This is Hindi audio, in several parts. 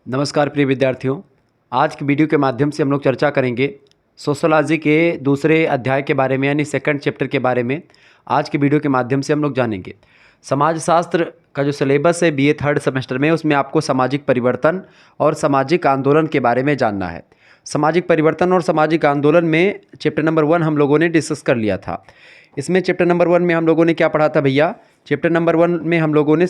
नमस्कार प्रिय विद्यार्थियों। आज की वीडियो के माध्यम से हम लोग चर्चा करेंगे सोशियोलॉजी के दूसरे अध्याय के बारे में, यानी सेकंड चैप्टर के बारे में। आज की वीडियो के माध्यम से हम लोग जानेंगे समाजशास्त्र का जो सिलेबस है बीए थर्ड सेमेस्टर में, उसमें आपको सामाजिक परिवर्तन और सामाजिक आंदोलन के बारे में जानना है। सामाजिक परिवर्तन और सामाजिक आंदोलन में चैप्टर नंबर 1 हम लोगों ने डिस्कस कर लिया था। इसमें चैप्टर नंबर 1 में हम लोगों ने क्या पढ़ा था भैया? चैप्टर नंबर 1 में हम लोगों ने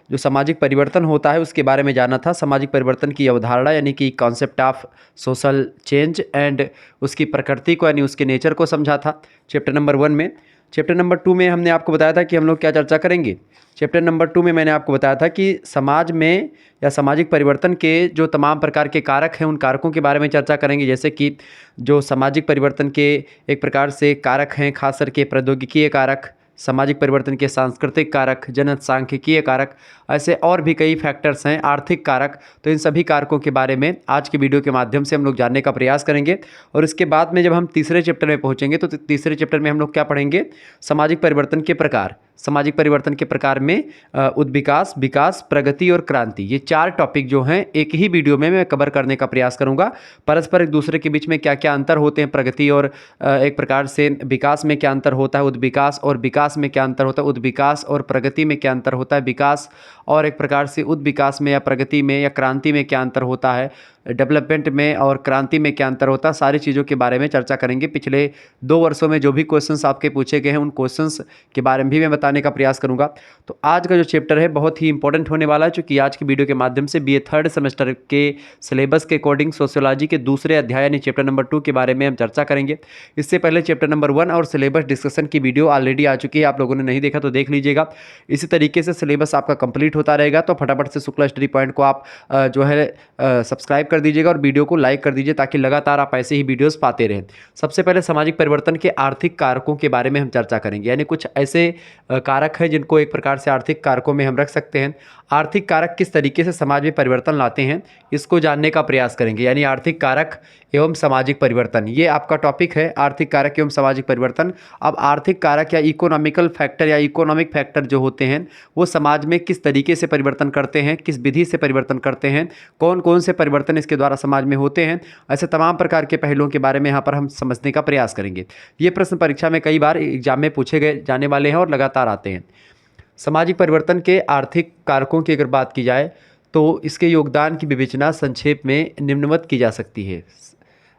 जो सामाजिक परिवर्तन होता है उसके बारे में जाना था। सामाजिक परिवर्तन की अवधारणा यानी कि concept of social change and उसकी प्रकृति को यानी उसके नेचर को समझा था चैप्टर नंबर 1 में। चैप्टर नंबर 2 में हमने आपको बताया था कि हम लोग क्या चर्चा करेंगे। चैप्टर नंबर 2 में मैंने आपको बताया था कि समाज में या सामाजिक परिवर्तन के जो तमाम प्रकार के कारक हैं उन कारकों के बारे में चर्चा करेंगे, जैसे कि जो सामाजिक परिवर्तन के एक प्रकार से कारक हैं, खास करके प्रौद्योगिकीय कारक, सामाजिक परिवर्तन के सांस्कृतिक कारक, जनसांख्यिकीय कारक, ऐसे और भी कई फैक्टर्स हैं, आर्थिक कारक। तो इन सभी कारकों के बारे में आज की वीडियो के माध्यम से हम लोग जानने का प्रयास करेंगे। और इसके बाद में जब हम तीसरे चैप्टर में पहुंचेंगे तो तीसरे चैप्टर में हम लोग क्या पढ़ेंगे? सामाजिक परिवर्तन के प्रकार। सामाजिक परिवर्तन के प्रकार में उद्विकास, विकास, प्रगति और क्रांति, ये 4 टॉपिक जो हैं एक ही वीडियो में मैं कवर करने का प्रयास करूंगा। परस्पर एक दूसरे के बीच में क्या क्या अंतर होते हैं, प्रगति और एक प्रकार से विकास में क्या अंतर होता है, उद्विकास और विकास में क्या अंतर होता है, उद्विकास और प्रगति में क्या अंतर होता है, विकास और एक प्रकार से उद्विकास में या प्रगति में या क्रांति में क्या अंतर होता है, डेवलपमेंट में और क्रांति में क्या अंतर होता है, सारी चीज़ों के बारे में चर्चा करेंगे। पिछले 2 वर्षों में जो भी क्वेश्चंस आपके पूछे गए हैं उन क्वेश्चंस के बारे में भी मैं बताने का प्रयास करूंगा। तो आज का जो चैप्टर है बहुत ही इंपॉर्टेंट होने वाला है, क्योंकि आज की वीडियो के माध्यम से बीए थर्ड सेमेस्टर के सिलेबस के अकॉर्डिंग सोशियोलॉजी के दूसरे अध्याय यानी चैप्टर नंबर 2 के बारे में हम चर्चा करेंगे। इससे पहले चैप्टर नंबर 1 और सिलेबस डिस्कशन की वीडियो ऑलरेडी आ चुकी है, आप लोगों ने नहीं देखा तो देख लीजिएगा। इसी तरीके से सिलेबस आपका कंप्लीट होता रहेगा, तो फटाफट से शुक्ला स्टडी पॉइंट को आप जो है सब्सक्राइब कर दीजिएगा और वीडियो को लाइक कर दीजिए, ताकि लगातार आप ऐसे ही वीडियोस पाते रहें। सबसे पहले सामाजिक परिवर्तन के आर्थिक कारकों के बारे में हम चर्चा करेंगे, यानी कुछ ऐसे कारक हैं जिनको एक प्रकार से आर्थिक कारकों में हम रख सकते हैं। आर्थिक कारक किस तरीके से समाज में परिवर्तन लाते हैं इसको जानने का प्रयास करेंगे, यानी आर्थिक कारक एवं सामाजिक परिवर्तन, ये आपका टॉपिक है, आर्थिक कारक एवं सामाजिक परिवर्तन। अब आर्थिक कारक या इकोनॉमिकल फैक्टर या इकोनॉमिक फैक्टर जो होते हैं वो समाज में किस तरीके से परिवर्तन करते हैं, किस विधि से परिवर्तन करते हैं, कौन कौन से परिवर्तन इसके द्वारा समाज में होते हैं, ऐसे तमाम प्रकार के पहलुओं के बारे में यहाँ पर हम समझने का प्रयास करेंगे। ये प्रश्न परीक्षा में कई बार एग्जाम में पूछे गए जाने वाले हैं और लगातार आते हैं। सामाजिक परिवर्तन के आर्थिक कारकों की अगर बात की जाए तो इसके योगदान की विवेचना संक्षेप में निम्नवत की जा सकती है।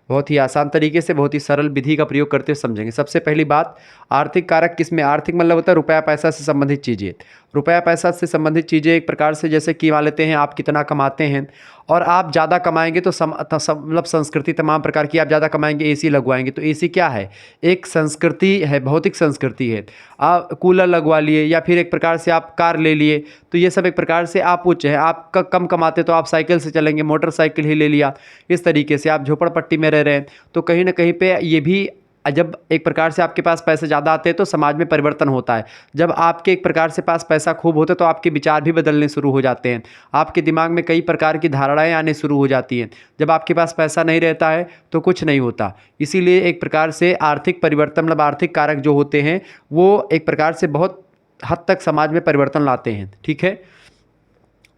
बहुत ही आसान तरीके से, बहुत ही सरल विधि का प्रयोग करते हुए समझेंगे। सबसे पहली बात, आर्थिक कारक किसमें? आर्थिक मतलब होता है रुपया पैसा से संबंधित चीज़ें। रुपया पैसा से संबंधित चीज़ें एक प्रकार से जैसे कि मान लेते हैं आप कितना कमाते हैं और आप ज़्यादा कमाएंगे तो मतलब संस्कृति तमाम प्रकार की, आप ज़्यादा कमाएंगे एसी लगवाएंगे, तो एसी क्या है? एक संस्कृति है, भौतिक संस्कृति है। आप कूलर लगवा लिए या फिर एक प्रकार से आप कार ले लिए, तो ये सब एक प्रकार से आप उच्च है। आप कम कमाते तो आप साइकिल से चलेंगे, मोटरसाइकिल ही ले लिया। इस तरीके से आप झोपड़पट्टी में रह रहे हैं तो कहीं ना कहीं पे ये भी, जब एक प्रकार से आपके पास पैसे ज़्यादा आते हैं तो समाज में परिवर्तन होता है। जब आपके एक प्रकार से पास पैसा खूब होता है तो आपके विचार भी बदलने शुरू हो जाते हैं, आपके दिमाग में कई प्रकार की धारणाएं आने शुरू हो जाती हैं। जब आपके पास पैसा नहीं रहता है तो कुछ नहीं होता। इसीलिए एक प्रकार से आर्थिक परिवर्तन मतलब आर्थिक कारक जो होते हैं वो एक प्रकार से बहुत हद तक समाज में परिवर्तन लाते हैं। ठीक है,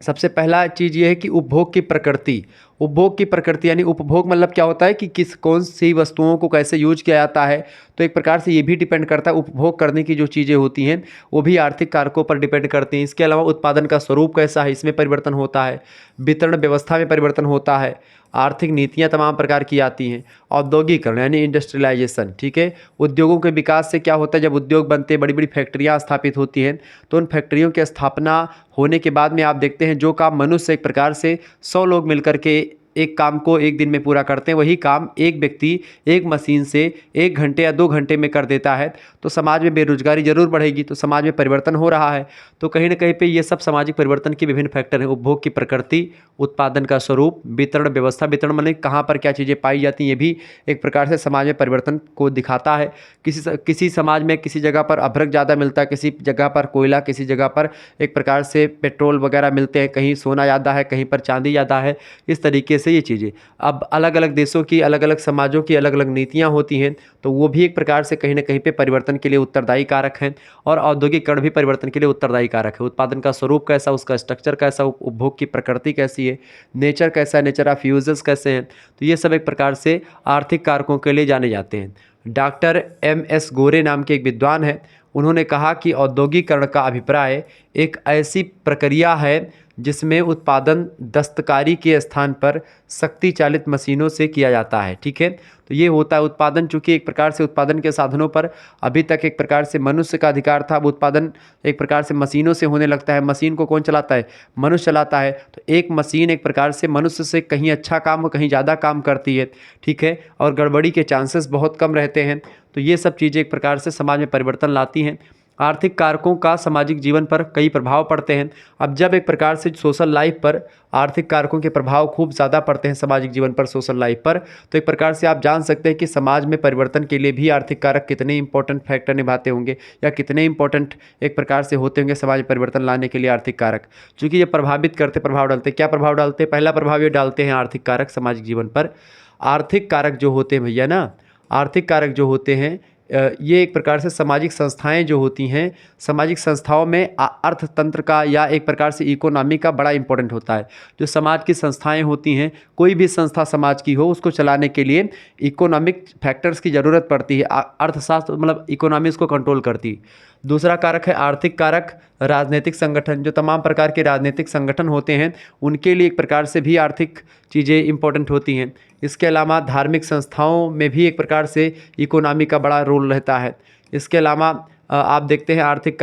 सबसे पहला चीज़ ये है कि उपभोग की प्रकृति। उपभोग की प्रकृति यानी उपभोग मतलब क्या होता है कि कौन सी वस्तुओं को कैसे यूज किया जाता है, तो एक प्रकार से ये भी डिपेंड करता है। उपभोग करने की जो चीज़ें होती हैं वो भी आर्थिक कारकों पर डिपेंड करती हैं। इसके अलावा उत्पादन का स्वरूप कैसा है, इसमें परिवर्तन होता है। वितरण व्यवस्था में परिवर्तन होता है। आर्थिक नीतियाँ तमाम प्रकार की आती हैं। औद्योगिकरण यानी इंडस्ट्रियलाइजेशन, ठीक है। उद्योगों के विकास से क्या होता है, जब उद्योग बनते हैं, बड़ी बड़ी फैक्ट्रियाँ स्थापित होती हैं, तो उन फैक्ट्रियों की स्थापना होने के बाद में आप देखते हैं जो काम मनुष्य एक प्रकार से 100 लोग मिलकर के एक काम को एक दिन में पूरा करते हैं, वही काम एक व्यक्ति एक मशीन से 1 घंटे या 2 घंटे में कर देता है, तो समाज में बेरोजगारी जरूर बढ़ेगी, तो समाज में परिवर्तन हो रहा है। तो कहीं ना कहीं पे ये सब सामाजिक परिवर्तन के विभिन्न फैक्टर हैं। उपभोग की प्रकृति, उत्पादन का स्वरूप, वितरण व्यवस्था, वितरण मतलब कहाँ पर क्या चीज़ें पाई जाती हैं, ये भी एक प्रकार से समाज में परिवर्तन को दिखाता है। किसी समाज में किसी जगह पर अभ्रक ज़्यादा मिलता है, किसी जगह पर कोयला, किसी जगह पर एक प्रकार से पेट्रोल वगैरह मिलते हैं, कहीं सोना ज़्यादा है, कहीं पर चांदी ज़्यादा है। इस तरीके से जैसे ये चीज़ें अब अलग अलग देशों की, अलग अलग समाजों की अलग अलग नीतियाँ होती हैं, तो वो भी एक प्रकार से कहीं ना कहीं पे परिवर्तन के लिए उत्तरदायी कारक हैं। और औद्योगिकरण भी परिवर्तन के लिए उत्तरदायी कारक है। उत्पादन का स्वरूप कैसा, उसका स्ट्रक्चर कैसा, उपभोग की प्रकृति कैसी है, नेचर कैसा है, नेचर ऑफ यूजेस कैसे हैं, तो ये सब एक प्रकार से आर्थिक कारकों के लिए जाने जाते हैं। Doctor M S. गोरे नाम के एक विद्वान है, उन्होंने कहा कि औद्योगिकरण का अभिप्राय एक ऐसी प्रक्रिया है जिसमें उत्पादन दस्तकारी के स्थान पर शक्ति चालित मशीनों से किया जाता है। ठीक है, तो ये होता है उत्पादन, चूँकि एक प्रकार से उत्पादन के साधनों पर अभी तक एक प्रकार से मनुष्य का अधिकार था, अब उत्पादन एक प्रकार से मशीनों से होने लगता है। मशीन को कौन चलाता है? मनुष्य चलाता है। तो एक मशीन एक प्रकार से मनुष्य से कहीं अच्छा काम, कहीं ज़्यादा काम करती है। ठीक है, और गड़बड़ी के चांसेस बहुत कम रहते हैं। तो ये सब चीज़ें एक प्रकार से समाज में परिवर्तन लाती हैं। आर्थिक कारकों का सामाजिक जीवन पर कई प्रभाव पड़ते हैं। अब जब एक प्रकार से सोशल लाइफ पर आर्थिक कारकों के प्रभाव खूब ज़्यादा पड़ते हैं सामाजिक जीवन पर, सोशल लाइफ पर, तो एक प्रकार से आप जान सकते हैं कि समाज में परिवर्तन के लिए भी आर्थिक कारक कितने इंपॉर्टेंट फैक्टर निभाते होंगे, या कितने इंपॉर्टेंट एक प्रकार से होते होंगे समाज में परिवर्तन लाने के लिए आर्थिक कारक। चूँकि ये प्रभावित करते, प्रभाव डालते, क्या प्रभाव डालते हैं? पहला प्रभाव ये डालते हैं आर्थिक कारक सामाजिक जीवन पर। आर्थिक कारक जो होते हैं भैया ना, आर्थिक कारक जो होते हैं ये एक प्रकार से सामाजिक संस्थाएं जो होती हैं, सामाजिक संस्थाओं में अर्थतंत्र का या एक प्रकार से इकोनॉमी का बड़ा इंपॉर्टेंट होता है। जो समाज की संस्थाएं होती हैं, कोई भी संस्था समाज की हो, उसको चलाने के लिए इकोनॉमिक फैक्टर्स की ज़रूरत पड़ती है। अर्थशास्त्र मतलब इकोनॉमी उसको कंट्रोल करती है। दूसरा कारक है आर्थिक कारक, राजनीतिक संगठन। जो तमाम प्रकार के राजनीतिक संगठन होते हैं उनके लिए एक प्रकार से भी आर्थिक चीज़ें इंपॉर्टेंट होती हैं। इसके अलावा धार्मिक संस्थाओं में भी एक प्रकार से इकोनॉमी का बड़ा रोल रहता है। इसके अलावा आप देखते हैं आर्थिक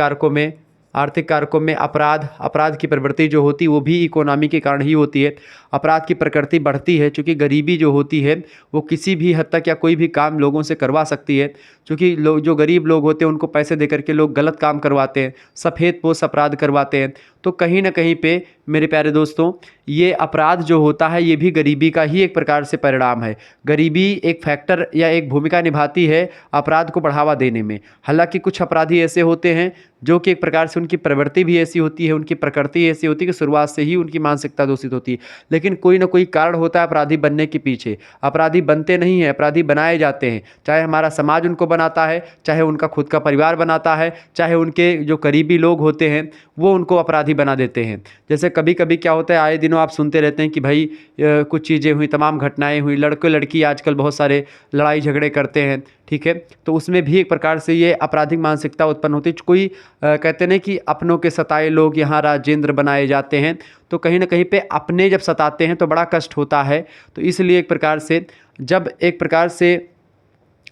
कारकों में अपराध की प्रवृत्ति जो होती है वो भी इकोनॉमी के कारण ही होती है। अपराध की प्रकृति बढ़ती है क्योंकि गरीबी जो होती है वो किसी भी हद तक या कोई भी काम लोगों से करवा सकती है। क्योंकि लोग, जो गरीब लोग होते हैं, उनको पैसे दे करके लोग गलत काम करवाते हैं, सफ़ेदपोश अपराध करवाते हैं। तो कहीं ना कहीं पे मेरे प्यारे दोस्तों, ये अपराध जो होता है ये भी गरीबी का ही एक प्रकार से परिणाम है। गरीबी एक फैक्टर या एक भूमिका निभाती है अपराध को बढ़ावा देने में। हालांकि कुछ अपराधी ऐसे होते हैं जो कि एक प्रकार से उनकी प्रवृत्ति भी ऐसी होती है, उनकी प्रकृति ऐसी होती है कि शुरुआत से ही उनकी मानसिकता दूषित होती है। लेकिन कोई ना कोई कारण होता है अपराधी बनने के पीछे। अपराधी बनते नहीं हैं, अपराधी बनाए जाते हैं। चाहे हमारा समाज उनको बनाता है, चाहे उनका खुद का परिवार बनाता है, चाहे उनके जो करीबी लोग होते हैं वो उनको अपराधी बना देते हैं। जैसे कभी कभी क्या होता है, आए दिनों आप सुनते रहते हैं कि भाई कुछ चीज़ें हुई, तमाम घटनाएं हुई, लड़के लड़की आजकल बहुत सारे लड़ाई झगड़े करते हैं। ठीक है, तो उसमें भी एक प्रकार से ये आपराधिक मानसिकता उत्पन्न होती है। कोई कहते हैं कि अपनों के सताए लोग यहाँ राजेंद्र बनाए जाते हैं। तो कहीं ना कहीं पे अपने जब सताते हैं तो बड़ा कष्ट होता है। तो इसलिए एक प्रकार से जब एक प्रकार से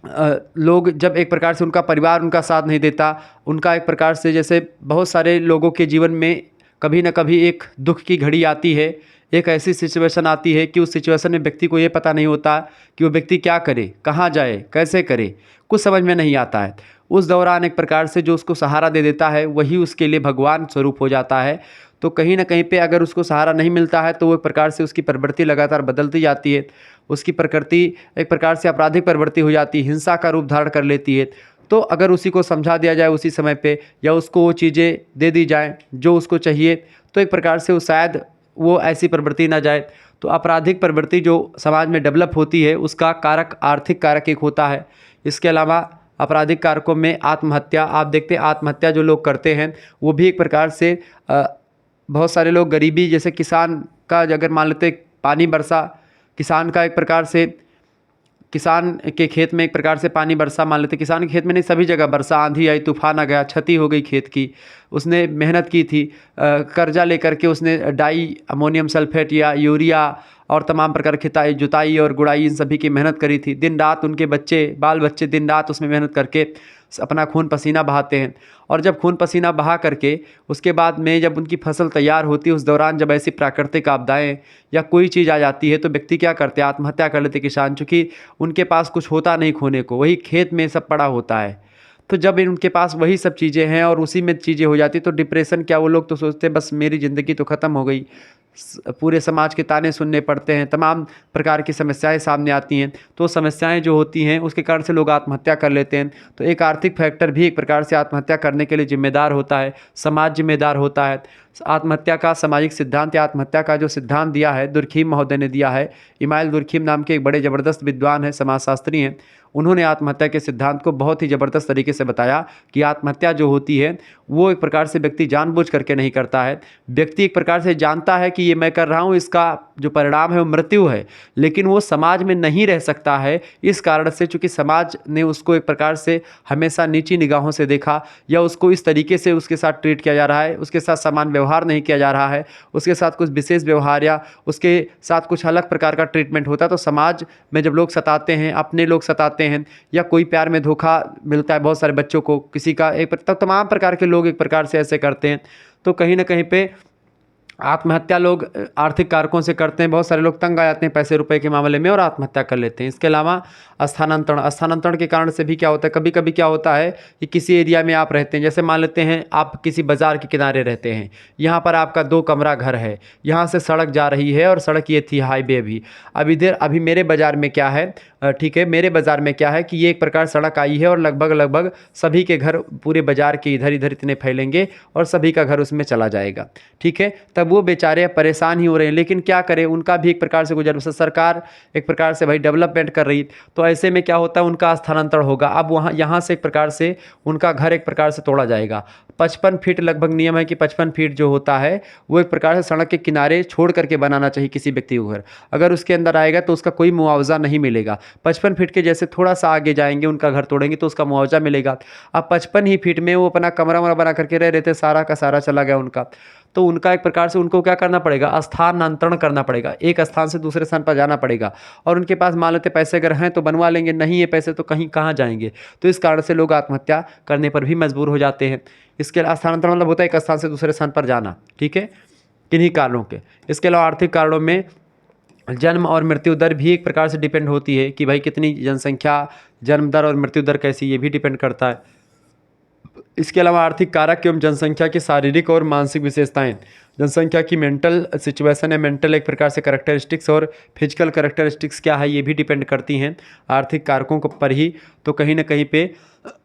लोग, जब एक प्रकार से उनका परिवार उनका साथ नहीं देता, उनका एक प्रकार से, जैसे बहुत सारे लोगों के जीवन में कभी ना कभी एक दुख की घड़ी आती है, एक ऐसी सिचुएशन आती है कि उस सिचुएशन में व्यक्ति को ये पता नहीं होता कि वो व्यक्ति क्या करे, कहाँ जाए, कैसे करे, कुछ समझ में नहीं आता है। उस दौरान एक प्रकार से जो उसको सहारा दे देता है वही उसके लिए भगवान स्वरूप हो जाता है। तो कहीं ना कहीं पे अगर उसको सहारा नहीं मिलता है तो वो एक प्रकार से उसकी प्रवृत्ति लगातार बदलती जाती है। उसकी प्रकृति एक प्रकार से आपराधिक प्रवृत्ति हो जाती है, हिंसा का रूप धारण कर लेती है। तो अगर उसी को समझा दिया जाए उसी समय पे, या उसको वो चीज़ें दे दी जाए जो उसको चाहिए, तो एक प्रकार से वो शायद वो ऐसी प्रवृत्ति ना जाए। तो आपराधिक प्रवृत्ति जो समाज में डेवलप होती है उसका कारक आर्थिक कारक एक होता है। इसके अलावा आपराधिक कारकों में आत्महत्या, आप देखते हैं आत्महत्या जो लोग करते हैं वो भी एक प्रकार से बहुत सारे लोग गरीबी, जैसे किसान का अगर मान लेते पानी बरसा, किसान का एक प्रकार से, किसान के खेत में एक प्रकार से पानी बरसा, मान लेते किसान के खेत में नहीं, सभी जगह बरसा, आंधी आई, तूफान आ गया, क्षति हो गई खेत की, उसने मेहनत की थी, कर्जा लेकर के उसने डाई अमोनियम सल्फेट या यूरिया और तमाम प्रकार की जुताई और गुड़ाई इन सभी की मेहनत करी थी। दिन रात उनके बच्चे, बाल बच्चे दिन रात उसमें मेहनत करके अपना खून पसीना बहाते हैं। और जब खून पसीना बहा करके उसके बाद में जब उनकी फसल तैयार होती है, उस दौरान जब ऐसी प्राकृतिक आपदाएं या कोई चीज़ आ जाती है तो व्यक्ति क्या करते हैं, आत्महत्या कर लेते किसान, चूँकि उनके पास कुछ होता नहीं खोने को, वही खेत में सब पड़ा होता है। तो जब उनके पास वही सब चीज़ें हैं और उसी में चीज़ें हो जाती तो डिप्रेशन क्या, वो लोग तो सोचते बस मेरी ज़िंदगी तो ख़त्म हो गई, पूरे समाज के ताने सुनने पड़ते हैं, तमाम प्रकार की समस्याएं सामने आती हैं। तो समस्याएं जो होती हैं उसके कारण से लोग आत्महत्या कर लेते हैं। तो एक आर्थिक फैक्टर भी एक प्रकार से आत्महत्या करने के लिए जिम्मेदार होता है, समाज जिम्मेदार होता है। आत्महत्या का सामाजिक सिद्धांत या आत्महत्या का जो सिद्धांत दिया है दुर्खीम महोदय ने दिया है, इमाइल दुर्खीम नाम के एक बड़े ज़बरदस्त विद्वान हैं, समाजशास्त्री हैं, उन्होंने आत्महत्या के सिद्धांत को बहुत ही ज़बरदस्त तरीके से बताया कि आत्महत्या जो होती है वो एक प्रकार से व्यक्ति जानबूझ करके नहीं करता है। व्यक्ति एक प्रकार से जानता है कि ये मैं कर रहा हूँ, इसका जो परिणाम है वो मृत्यु है, लेकिन वो समाज में नहीं रह सकता है इस कारण से, चूँकि समाज ने उसको एक प्रकार से हमेशा नीची निगाहों से देखा, या उसको इस तरीके से उसके साथ ट्रीट किया जा रहा है, उसके साथ समान व्यवहार नहीं किया जा रहा है, उसके साथ कुछ विशेष व्यवहार या उसके साथ कुछ अलग प्रकार का ट्रीटमेंट होता है। तो समाज में जब लोग सताते हैं, अपने लोग सताते हैं, या कोई प्यार में धोखा मिलता है बहुत सारे बच्चों को, किसी का एक तमाम प्रकार के लोग एक प्रकार से ऐसे करते हैं। तो कहीं ना कहीं पे आत्महत्या लोग आर्थिक कारकों से करते हैं। बहुत सारे लोग तंग आ जाते हैं पैसे रुपए के मामले में और आत्महत्या कर लेते हैं। इसके अलावा स्थानांतरण के कारण से भी क्या होता है, कभी कभी क्या होता है कि किसी एरिया में आप रहते हैं, जैसे मान लेते हैं आप किसी बाज़ार के किनारे रहते हैं, यहाँ पर आपका 2 कमरा घर है, यहाँ से सड़क जा रही है और सड़क ये थी हाईवे भी। अभी मेरे बाज़ार में क्या है, ठीक है, मेरे बाज़ार में क्या है कि ये एक प्रकार सड़क आई है और लगभग सभी के घर पूरे बाज़ार के इधर इतने फैलेंगे और सभी का घर उसमें चला जाएगा। ठीक है, तब वो बेचारे परेशान ही हो रहे हैं, लेकिन क्या करें, उनका भी एक प्रकार से गुजर, सरकार एक प्रकार से भाई डेवलपमेंट कर रही, तो ऐसे में क्या होता है उनका स्थानांतरण होगा। अब यहाँ से एक प्रकार से उनका घर एक प्रकार से तोड़ा जाएगा। 55 फीट लगभग नियम है कि 55 फीट जो होता है वो एक प्रकार से सड़क के किनारे छोड़ करके बनाना चाहिए किसी व्यक्ति को घर। अगर उसके अंदर आएगा तो उसका कोई मुआवजा नहीं मिलेगा। 55 फीट के जैसे थोड़ा सा आगे जाएंगे, उनका घर तोड़ेंगे तो उसका मुआवजा मिलेगा। अब 55 ही फीट में वो अपना कमरा वमरा बना करके रह रहे थे, सारा का सारा चला गया उनका, तो उनका एक प्रकार से उनको क्या करना पड़ेगा, स्थानांतरण करना पड़ेगा, एक स्थान से दूसरे स्थान पर जाना पड़ेगा। और उनके पास मान लेते पैसे अगर हैं तो बनवा लेंगे, नहीं है पैसे तो कहीं कहाँ जाएंगे। तो इस कारण से लोग आत्महत्या करने पर भी मजबूर हो जाते हैं। इसके अलावा स्थानांतरण मतलब होता है एक स्थान से दूसरे स्थान पर जाना, ठीक है, किन्हीं कारणों के। इसके अलावा आर्थिक कारणों में जन्म और मृत्यु दर भी एक प्रकार से डिपेंड होती है कि भाई कितनी जनसंख्या, जन्म दर और मृत्यु दर कैसी, ये भी डिपेंड करता है। इसके अलावा आर्थिक कारक एवं जनसंख्या की शारीरिक और मानसिक विशेषताएं, जनसंख्या की मेंटल सिचुएशन है, मेंटल एक प्रकार से करैक्टरिस्टिक्स और फिजिकल करैक्टरिस्टिक्स क्या है, ये भी डिपेंड करती हैं आर्थिक कारकों पर ही। तो कहीं ना कहीं पे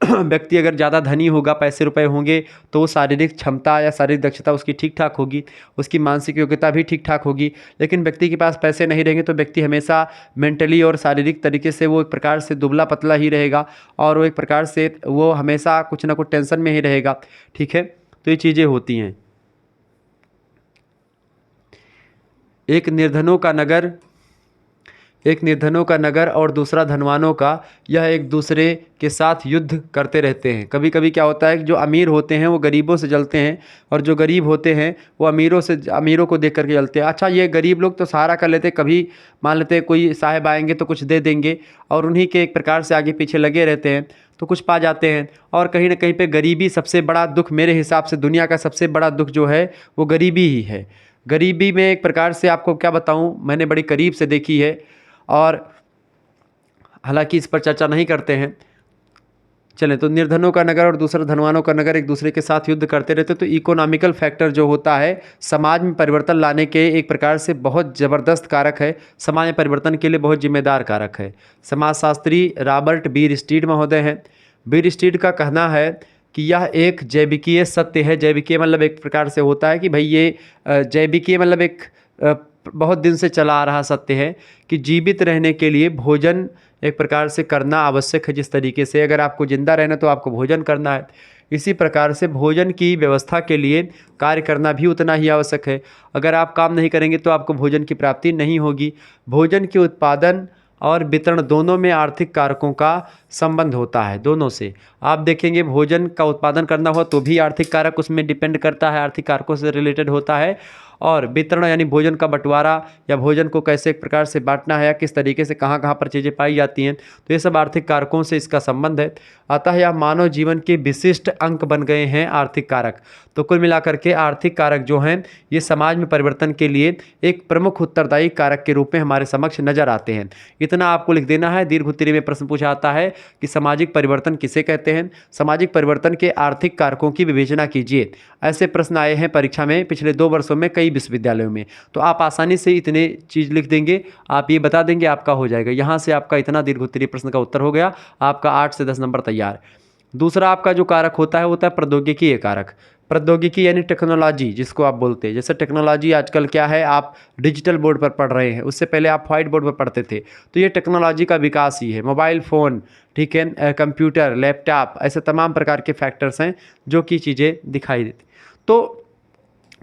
व्यक्ति अगर ज़्यादा धनी होगा, पैसे रुपए होंगे, तो शारीरिक क्षमता या शारीरिक दक्षता उसकी ठीक ठाक होगी, उसकी मानसिक योग्यता भी ठीक ठाक होगी। लेकिन व्यक्ति के पास पैसे नहीं रहेंगे तो व्यक्ति हमेशा मेंटली और शारीरिक तरीके से वो एक प्रकार से दुबला पतला ही रहेगा और वो एक प्रकार से वो हमेशा कुछ ना कुछ टेंशन में ही रहेगा। ठीक है, तो ये चीज़ें होती हैं। एक निर्धनों का नगर और दूसरा धनवानों का, यह एक दूसरे के साथ युद्ध करते रहते हैं। कभी कभी क्या होता है कि जो अमीर होते हैं वो गरीबों से जलते हैं और जो गरीब होते हैं वो अमीरों को देख करके जलते हैं। अच्छा, ये गरीब लोग तो सहारा कर लेते, कभी मान लेते कोई साहब आएंगे तो कुछ दे देंगे और उन्हीं के एक प्रकार से आगे पीछे लगे रहते हैं तो कुछ पा जाते हैं। और कहीं ना कहीं पे गरीबी सबसे बड़ा दुख, मेरे हिसाब से दुनिया का सबसे बड़ा दुख जो है वो गरीबी ही है। गरीबी में एक प्रकार से आपको क्या बताऊं, मैंने बड़ी करीब से देखी है और हालांकि इस पर चर्चा नहीं करते हैं। चलें, तो निर्धनों का नगर और दूसरा धनवानों का नगर एक दूसरे के साथ युद्ध करते रहते। तो इकोनॉमिकल फैक्टर जो होता है समाज में परिवर्तन लाने के एक प्रकार से बहुत ज़बरदस्त कारक है, समाज में परिवर्तन के लिए बहुत जिम्मेदार कारक है। समाजशास्त्री रॉबर्ट बी स्टीड महोदय हैं। बी स्टीड का कहना है कि यह एक जैविकीय सत्य है। जैविकीय मतलब एक प्रकार से होता है कि भाई ये जैविकीय मतलब एक बहुत दिन से चला आ रहा सत्य है कि जीवित रहने के लिए भोजन एक प्रकार से करना आवश्यक है। जिस तरीके से अगर आपको जिंदा रहना तो आपको भोजन करना है, इसी प्रकार से भोजन की व्यवस्था के लिए कार्य करना भी उतना ही आवश्यक है। अगर आप काम नहीं करेंगे तो आपको भोजन की प्राप्ति नहीं होगी। भोजन के उत्पादन और वितरण दोनों में आर्थिक कारकों का संबंध होता है। दोनों से आप देखेंगे, भोजन का उत्पादन करना हो तो भी आर्थिक कारक उसमें डिपेंड करता है, आर्थिक कारकों से रिलेटेड होता है। और वितरण यानी भोजन का बंटवारा या भोजन को कैसे एक प्रकार से बांटना है या किस तरीके से कहाँ कहाँ पर चीज़ें पाई जाती हैं, तो ये सब आर्थिक कारकों से इसका संबंध है। अतः यह मानव जीवन के विशिष्ट अंक बन गए हैं आर्थिक कारक। तो कुल मिलाकर के आर्थिक कारक जो हैं ये समाज में परिवर्तन के लिए एक प्रमुख उत्तरदायी कारक के रूप में हमारे समक्ष नजर आते हैं। इतना आपको लिख देना है। दीर्घ उत्तरीय में प्रश्न पूछा जाता है कि सामाजिक परिवर्तन किसे कहते हैं, सामाजिक परिवर्तन के आर्थिक कारकों की विवेचना कीजिए। ऐसे प्रश्न आए हैं परीक्षा में पिछले 2 वर्षों में कई विश्वविद्यालयों में। तो आप आसानी से इतने चीज़ लिख देंगे, आप ये बता देंगे, आपका हो जाएगा। यहाँ से आपका इतना दीर्घ उत्तरीय प्रश्न का उत्तर हो गया, आपका 8 से 10 नंबर तैयार। दूसरा आपका जो कारक होता है होता है प्रौद्योगिकी कारक। प्रौद्योगिकी यानी टेक्नोलॉजी जिसको आप बोलते हैं। जैसे टेक्नोलॉजी आजकल क्या है, आप डिजिटल बोर्ड पर पढ़ रहे हैं, उससे पहले आप व्हाइट बोर्ड पर पढ़ते थे। तो ये टेक्नोलॉजी का विकास ही है। मोबाइल फ़ोन, ठीक है, कंप्यूटर, लैपटॉप, ऐसे तमाम प्रकार के फैक्टर्स हैं जो कि चीज़ें दिखाई देती। तो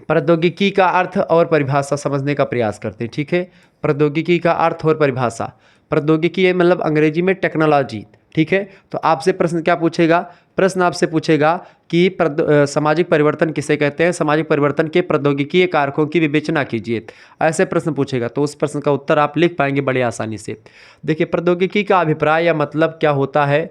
प्रौद्योगिकी का अर्थ और परिभाषा समझने का प्रयास करते हैं। ठीक है, प्रौद्योगिकी का अर्थ और परिभाषा। प्रौद्योगिकी है मतलब अंग्रेजी में टेक्नोलॉजी। ठीक है, तो आपसे प्रश्न क्या पूछेगा, प्रश्न आपसे पूछेगा कि सामाजिक परिवर्तन किसे कहते हैं, सामाजिक परिवर्तन के प्रौद्योगिकीय कारकों की विवेचना कीजिए। ऐसे प्रश्न पूछेगा तो उस प्रश्न का उत्तर आप लिख पाएंगे बड़े आसानी से। देखिए, प्रौद्योगिकी का अभिप्राय या मतलब क्या होता है,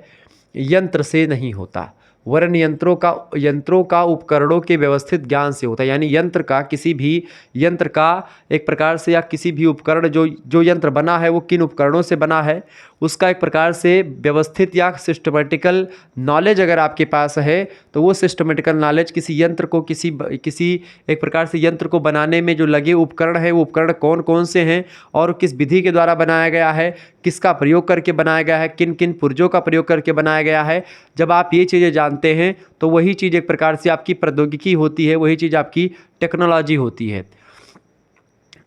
यंत्र से नहीं होता, वरन यंत्रों का उपकरणों के व्यवस्थित ज्ञान से होता है। यानी यंत्र का, किसी भी यंत्र का एक प्रकार से, या किसी भी उपकरण जो यंत्र बना है वो किन उपकरणों से बना है, उसका एक प्रकार से व्यवस्थित या सिस्टमेटिकल नॉलेज अगर आपके पास है तो वो सिस्टमेटिकल नॉलेज किसी यंत्र को, किसी एक प्रकार से यंत्र को बनाने में जो लगे उपकरण है, वो उपकरण कौन कौन से हैं और किस विधि के द्वारा बनाया गया है, किसका प्रयोग करके बनाया गया है, किन किन पुर्जों का प्रयोग करके बनाया गया है। जब आप ये चीज़ें जानते हैं तो वही चीज़ एक प्रकार से आपकी प्रौद्योगिकी होती है, वही चीज़ आपकी टेक्नोलॉजी होती है।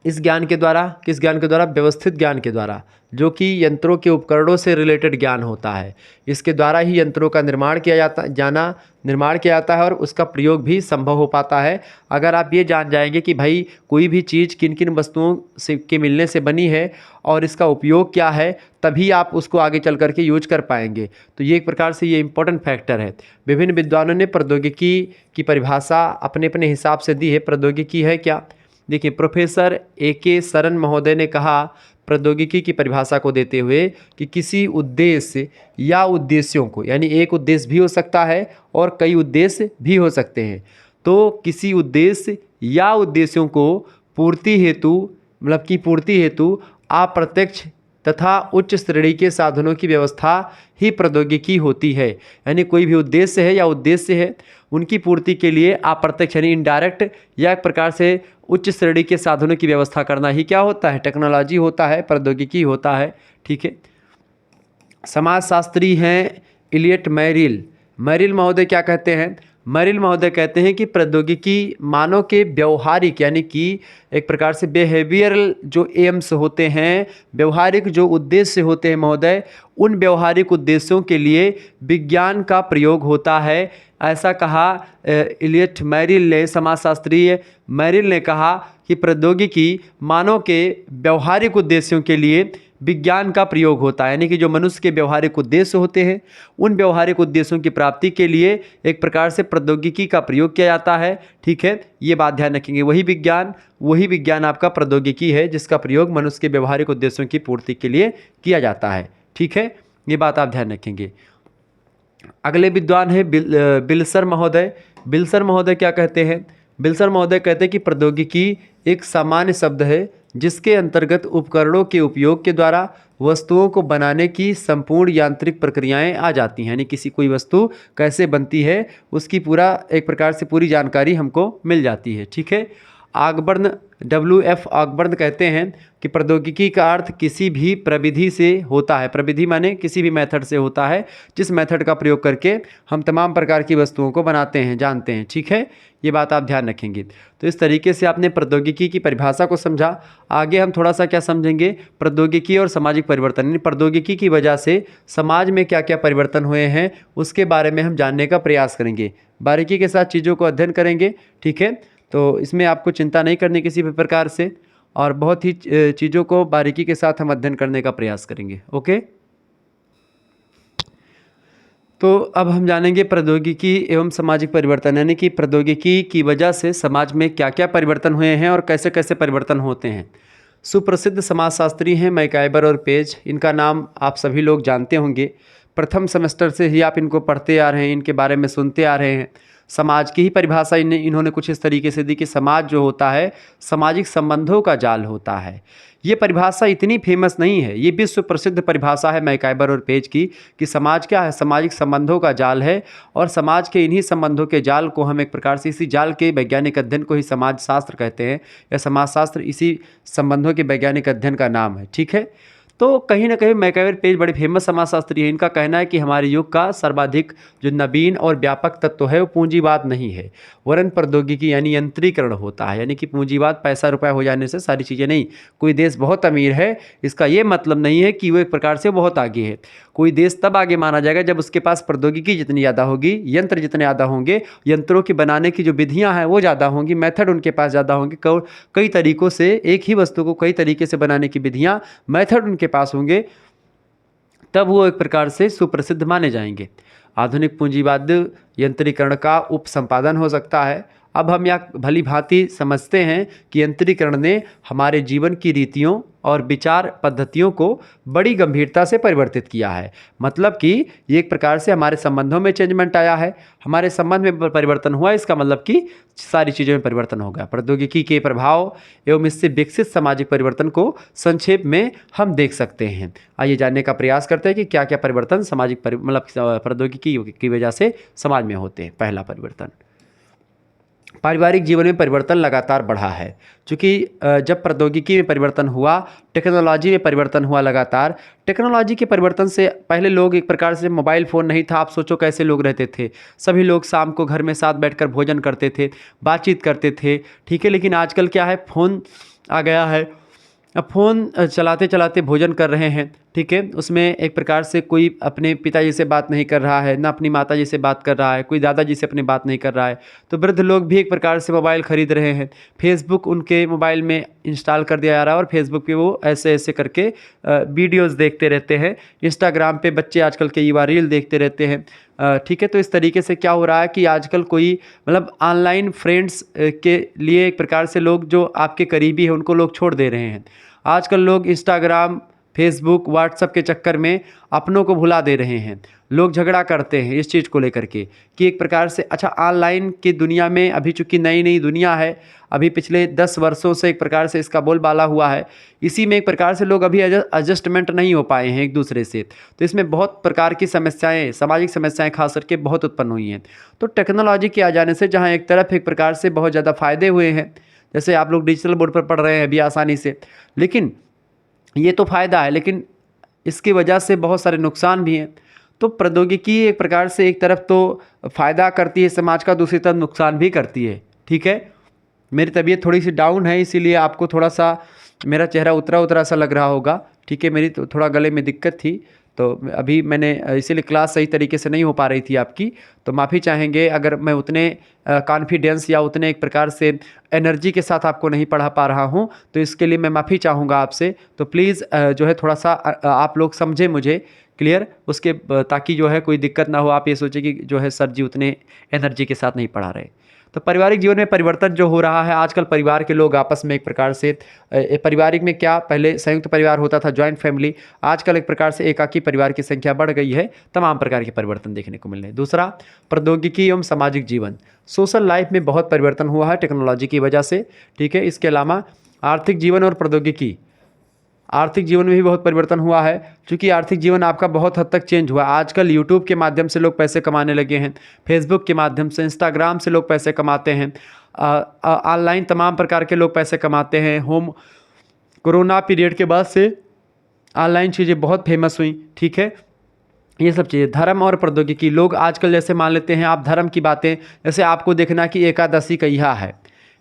इस ज्ञान के द्वारा, किस ज्ञान के द्वारा, व्यवस्थित ज्ञान के द्वारा, जो कि यंत्रों के उपकरणों से रिलेटेड ज्ञान होता है। इसके द्वारा ही यंत्रों का निर्माण किया जाता है और उसका प्रयोग भी संभव हो पाता है। अगर आप ये जान जाएंगे कि भाई कोई भी चीज़ किन किन वस्तुओं से के मिलने से बनी है और इसका उपयोग क्या है, तभी आप उसको आगे चल करके यूज कर पाएंगे। तो ये एक प्रकार से ये इंपॉर्टेंट फैक्टर है। विभिन्न विद्वानों ने प्रौद्योगिकी की परिभाषा अपने अपने हिसाब से दी है। प्रौद्योगिकी है क्या, देखिए, प्रोफेसर A.K. सरन महोदय ने कहा प्रौद्योगिकी की परिभाषा को देते हुए कि किसी उद्देश्य या उद्देश्यों को, यानी एक उद्देश्य भी हो सकता है और कई उद्देश्य भी हो सकते हैं, तो किसी उद्देश्य या उद्देश्यों को पूर्ति हेतु अप्रत्यक्ष तथा उच्च श्रेणी के साधनों की व्यवस्था ही प्रौद्योगिकी होती है। यानी कोई भी उद्देश्य है या उद्देश्य है, उनकी पूर्ति के लिए अप्रत्यक्ष यानी इनडायरेक्ट या एक प्रकार से उच्च श्रेणी के साधनों की व्यवस्था करना ही क्या होता है, टेक्नोलॉजी होता है, प्रौद्योगिकी होता है। ठीक है, समाजशास्त्री हैं इलियट मैरिल महोदय क्या कहते हैं, मैरिल महोदय कहते हैं कि प्रौद्योगिकी मानव के व्यवहारिक, यानी कि एक प्रकार से बिहेवियरल जो एम्स होते हैं, व्यवहारिक जो उद्देश्य होते हैं महोदय, उन व्यवहारिक उद्देश्यों के लिए विज्ञान का प्रयोग होता है। ऐसा कहा इलियट मैरिल ने, समाजशास्त्री मैरिल ने कहा कि प्रौद्योगिकी मानव के व्यवहारिक उद्देश्यों के लिए विज्ञान का प्रयोग होता है। यानी कि जो मनुष्य के व्यवहारिक उद्देश्य होते हैं, उन व्यवहारिक उद्देश्यों की प्राप्ति के लिए एक प्रकार से प्रौद्योगिकी का प्रयोग किया जाता है। ठीक है, ये बात ध्यान रखेंगे। वही विज्ञान आपका प्रौद्योगिकी है जिसका प्रयोग मनुष्य के व्यवहारिक उद्देश्यों की पूर्ति के लिए किया जाता है। ठीक है, ये बात आप ध्यान रखेंगे। अगले विद्वान है बिल्सर महोदय क्या कहते हैं, बिल्सर महोदय कहते हैं कि प्रौद्योगिकी एक सामान्य शब्द है जिसके अंतर्गत उपकरणों के उपयोग के द्वारा वस्तुओं को बनाने की संपूर्ण यांत्रिक प्रक्रियाएं आ जाती हैं। यानी कोई वस्तु कैसे बनती है उसकी पूरा एक प्रकार से पूरी जानकारी हमको मिल जाती है। ठीक है, ऑगबर्न WF ऑगबर्न कहते हैं कि प्रौद्योगिकी का अर्थ किसी भी प्रविधि से होता है। प्रविधि माने किसी भी मेथड से होता है जिस मेथड का प्रयोग करके हम तमाम प्रकार की वस्तुओं को बनाते हैं, जानते हैं। ठीक है, ये बात आप ध्यान रखेंगे। तो इस तरीके से आपने प्रौद्योगिकी की परिभाषा को समझा। आगे हम थोड़ा सा क्या समझेंगे, प्रौद्योगिकी और सामाजिक परिवर्तन, यानी प्रौद्योगिकी की वजह से समाज में क्या क्या परिवर्तन हुए हैं उसके बारे में हम जानने का प्रयास करेंगे, बारीकी के साथ चीज़ों को अध्ययन करेंगे। ठीक है, तो इसमें आपको चिंता नहीं करनी किसी भी प्रकार से, और बहुत ही चीज़ों को बारीकी के साथ हम अध्ययन करने का प्रयास करेंगे। ओके, तो अब हम जानेंगे प्रौद्योगिकी एवं सामाजिक परिवर्तन, यानी कि प्रौद्योगिकी की वजह से समाज में क्या क्या परिवर्तन हुए हैं और कैसे कैसे परिवर्तन होते हैं। सुप्रसिद्ध समाजशास्त्री हैं मैकाइबर और पेज, इनका नाम आप सभी लोग जानते होंगे। प्रथम सेमेस्टर से ही आप इनको पढ़ते आ रहे हैं, इनके बारे में सुनते आ रहे हैं। समाज की ही परिभाषा इन्होंने कुछ इस तरीके से दी कि समाज जो होता है सामाजिक संबंधों का जाल होता है। ये परिभाषा इतनी फेमस नहीं है, ये विश्व प्रसिद्ध परिभाषा है मैकाइबर और पेज की कि समाज क्या है, सामाजिक संबंधों का जाल है। और समाज के इन्हीं संबंधों के जाल को हम एक प्रकार से इसी जाल के वैज्ञानिक अध्ययन को ही समाज शास्त्र कहते हैं, या समाजशास्त्र इसी संबंधों के वैज्ञानिक अध्ययन का नाम है। ठीक है, तो कहीं ना कहीं मैकाइबर पेज बड़े फेमस समाजशास्त्री हैं। इनका कहना है कि हमारे युग का सर्वाधिक जो नवीन और व्यापक तत्व है वो पूंजीवाद नहीं है, वरन प्रौद्योगिकी यानी यंत्रीकरण होता है। यानी कि पूंजीवाद पैसा रुपया हो जाने से सारी चीज़ें नहीं। कोई देश बहुत अमीर है इसका ये मतलब नहीं है कि वो एक प्रकार से बहुत आगे है। कोई देश तब आगे माना जाएगा जब उसके पास प्रौद्योगिकी जितनी ज़्यादा होगी, यंत्र जितने ज़्यादा होंगे, यंत्रों के बनाने की जो विधियाँ हैं वो ज़्यादा होंगी, मेथड उनके पास ज़्यादा होंगे, कई तरीक़ों से एक ही वस्तु को कई तरीके से बनाने की विधियाँ, मेथड उनके पास होंगे, तब वो एक प्रकार से सुप्रसिद्ध माने जाएंगे। आधुनिक पूंजीवाद यंत्रीकरण का उपसंपादन हो सकता है। अब हम यह भली भांति समझते हैं कि यंत्रीकरण ने हमारे जीवन की रीतियों और विचार पद्धतियों को बड़ी गंभीरता से परिवर्तित किया है। मतलब कि ये एक प्रकार से हमारे संबंधों में चेंजमेंट आया है, हमारे संबंध में परिवर्तन हुआ, इसका मतलब कि सारी चीज़ों में परिवर्तन हो गया। प्रौद्योगिकी के प्रभाव एवं इससे विकसित सामाजिक परिवर्तन को संक्षेप में हम देख सकते हैं। आइए जानने का प्रयास करते हैं कि क्या क्या परिवर्तन सामाजिक मतलब प्रौद्योगिकी की वजह से समाज में होते हैं। पहला परिवर्तन, पारिवारिक जीवन में परिवर्तन लगातार बढ़ा है। क्योंकि जब प्रौद्योगिकी में परिवर्तन हुआ, टेक्नोलॉजी में परिवर्तन हुआ लगातार। टेक्नोलॉजी के परिवर्तन से पहले लोग एक प्रकार से मोबाइल फ़ोन नहीं था, आप सोचो कैसे लोग रहते थे। सभी लोग शाम को घर में साथ बैठकर भोजन करते थे, बातचीत करते थे। ठीक है, लेकिन आजकल क्या है, फ़ोन आ गया है। अब फ़ोन चलाते चलाते भोजन कर रहे हैं। ठीक है, उसमें एक प्रकार से कोई अपने पिताजी से बात नहीं कर रहा है, ना अपनी माताजी से बात कर रहा है, कोई दादाजी से अपनी बात नहीं कर रहा है। तो वृद्ध लोग भी एक प्रकार से मोबाइल ख़रीद रहे हैं। फेसबुक उनके मोबाइल में इंस्टॉल कर दिया जा रहा है और फेसबुक पे वो ऐसे ऐसे करके वीडियोज़ देखते रहते हैं। इंस्टाग्राम पे बच्चे आजकल के युवा रील देखते रहते हैं। ठीक है, तो इस तरीके से क्या हो रहा है कि आजकल कोई मतलब ऑनलाइन फ्रेंड्स के लिए एक प्रकार से लोग जो आपके करीबी हैं उनको लोग छोड़ दे रहे हैं। आजकल लोग इंस्टाग्राम, फेसबुक, व्हाट्सएप के चक्कर में अपनों को भुला दे रहे हैं। लोग झगड़ा करते हैं इस चीज़ को लेकर के कि एक प्रकार से अच्छा ऑनलाइन की दुनिया में अभी चूँकि नई नई दुनिया है, अभी पिछले 10 वर्षों से एक प्रकार से इसका बोलबाला हुआ है। इसी में एक प्रकार से लोग अभी एडजस्टमेंट नहीं हो पाए हैं एक दूसरे से। तो इसमें बहुत प्रकार की समस्याएं, सामाजिक समस्याएं खास करके बहुत उत्पन्न हुई हैं। तो टेक्नोलॉजी के आ जाने से जहाँ एक तरफ एक प्रकार से बहुत ज़्यादा फ़ायदे हुए हैं, जैसे आप लोग डिजिटल बोर्ड पर पढ़ रहे हैं अभी आसानी से, लेकिन ये तो फ़ायदा है, लेकिन इसकी वजह से बहुत सारे नुकसान भी हैं। तो प्रौद्योगिकी एक प्रकार से एक तरफ तो फ़ायदा करती है समाज का, दूसरी तरफ नुकसान भी करती है। ठीक है, मेरी तबीयत थोड़ी सी डाउन है, इसीलिए आपको थोड़ा सा मेरा चेहरा उतरा उतरा सा लग रहा होगा। ठीक है, मेरी तो थोड़ा गले में दिक्कत थी, तो अभी मैंने इसीलिए क्लास सही तरीके से नहीं हो पा रही थी आपकी, तो माफ़ी चाहेंगे अगर मैं उतने कॉन्फिडेंस या उतने एक प्रकार से एनर्जी के साथ आपको नहीं पढ़ा पा रहा हूँ, तो इसके लिए मैं माफ़ी चाहूँगा आपसे। तो प्लीज़ जो है थोड़ा सा आप लोग समझें मुझे क्लियर, उसके ताकि जो है कोई दिक्कत ना हो, आप ये सोचें कि जो है सर जी उतने एनर्जी के साथ नहीं पढ़ा रहे। तो पारिवारिक जीवन में परिवर्तन जो हो रहा है, आजकल परिवार के लोग आपस में एक प्रकार से पारिवारिक में क्या पहले संयुक्त परिवार होता था, जॉइंट फैमिली, आजकल एक प्रकार से एकाकी परिवार की संख्या बढ़ गई है। तमाम प्रकार के परिवर्तन देखने को मिल रहे हैं। दूसरा, प्रौद्योगिकी एवं सामाजिक जीवन, सोशल लाइफ में बहुत परिवर्तन हुआ है टेक्नोलॉजी की वजह से। ठीक है, इसके अलावा आर्थिक जीवन और प्रौद्योगिकी, आर्थिक जीवन में भी बहुत परिवर्तन हुआ है, क्योंकि आर्थिक जीवन आपका बहुत हद तक चेंज हुआ। आजकल यूट्यूब के माध्यम से लोग पैसे कमाने लगे हैं, फेसबुक के माध्यम से, इंस्टाग्राम से लोग पैसे कमाते हैं, ऑनलाइन तमाम प्रकार के लोग पैसे कमाते हैं। कोरोना पीरियड के बाद से ऑनलाइन चीज़ें बहुत फेमस हुई। ठीक है, ये सब चीज़ें, धर्म और प्रौद्योगिकी, लोग आजकल जैसे मान लेते हैं आप धर्म की बातें, जैसे आपको देखना कि एकादशी कहिया है,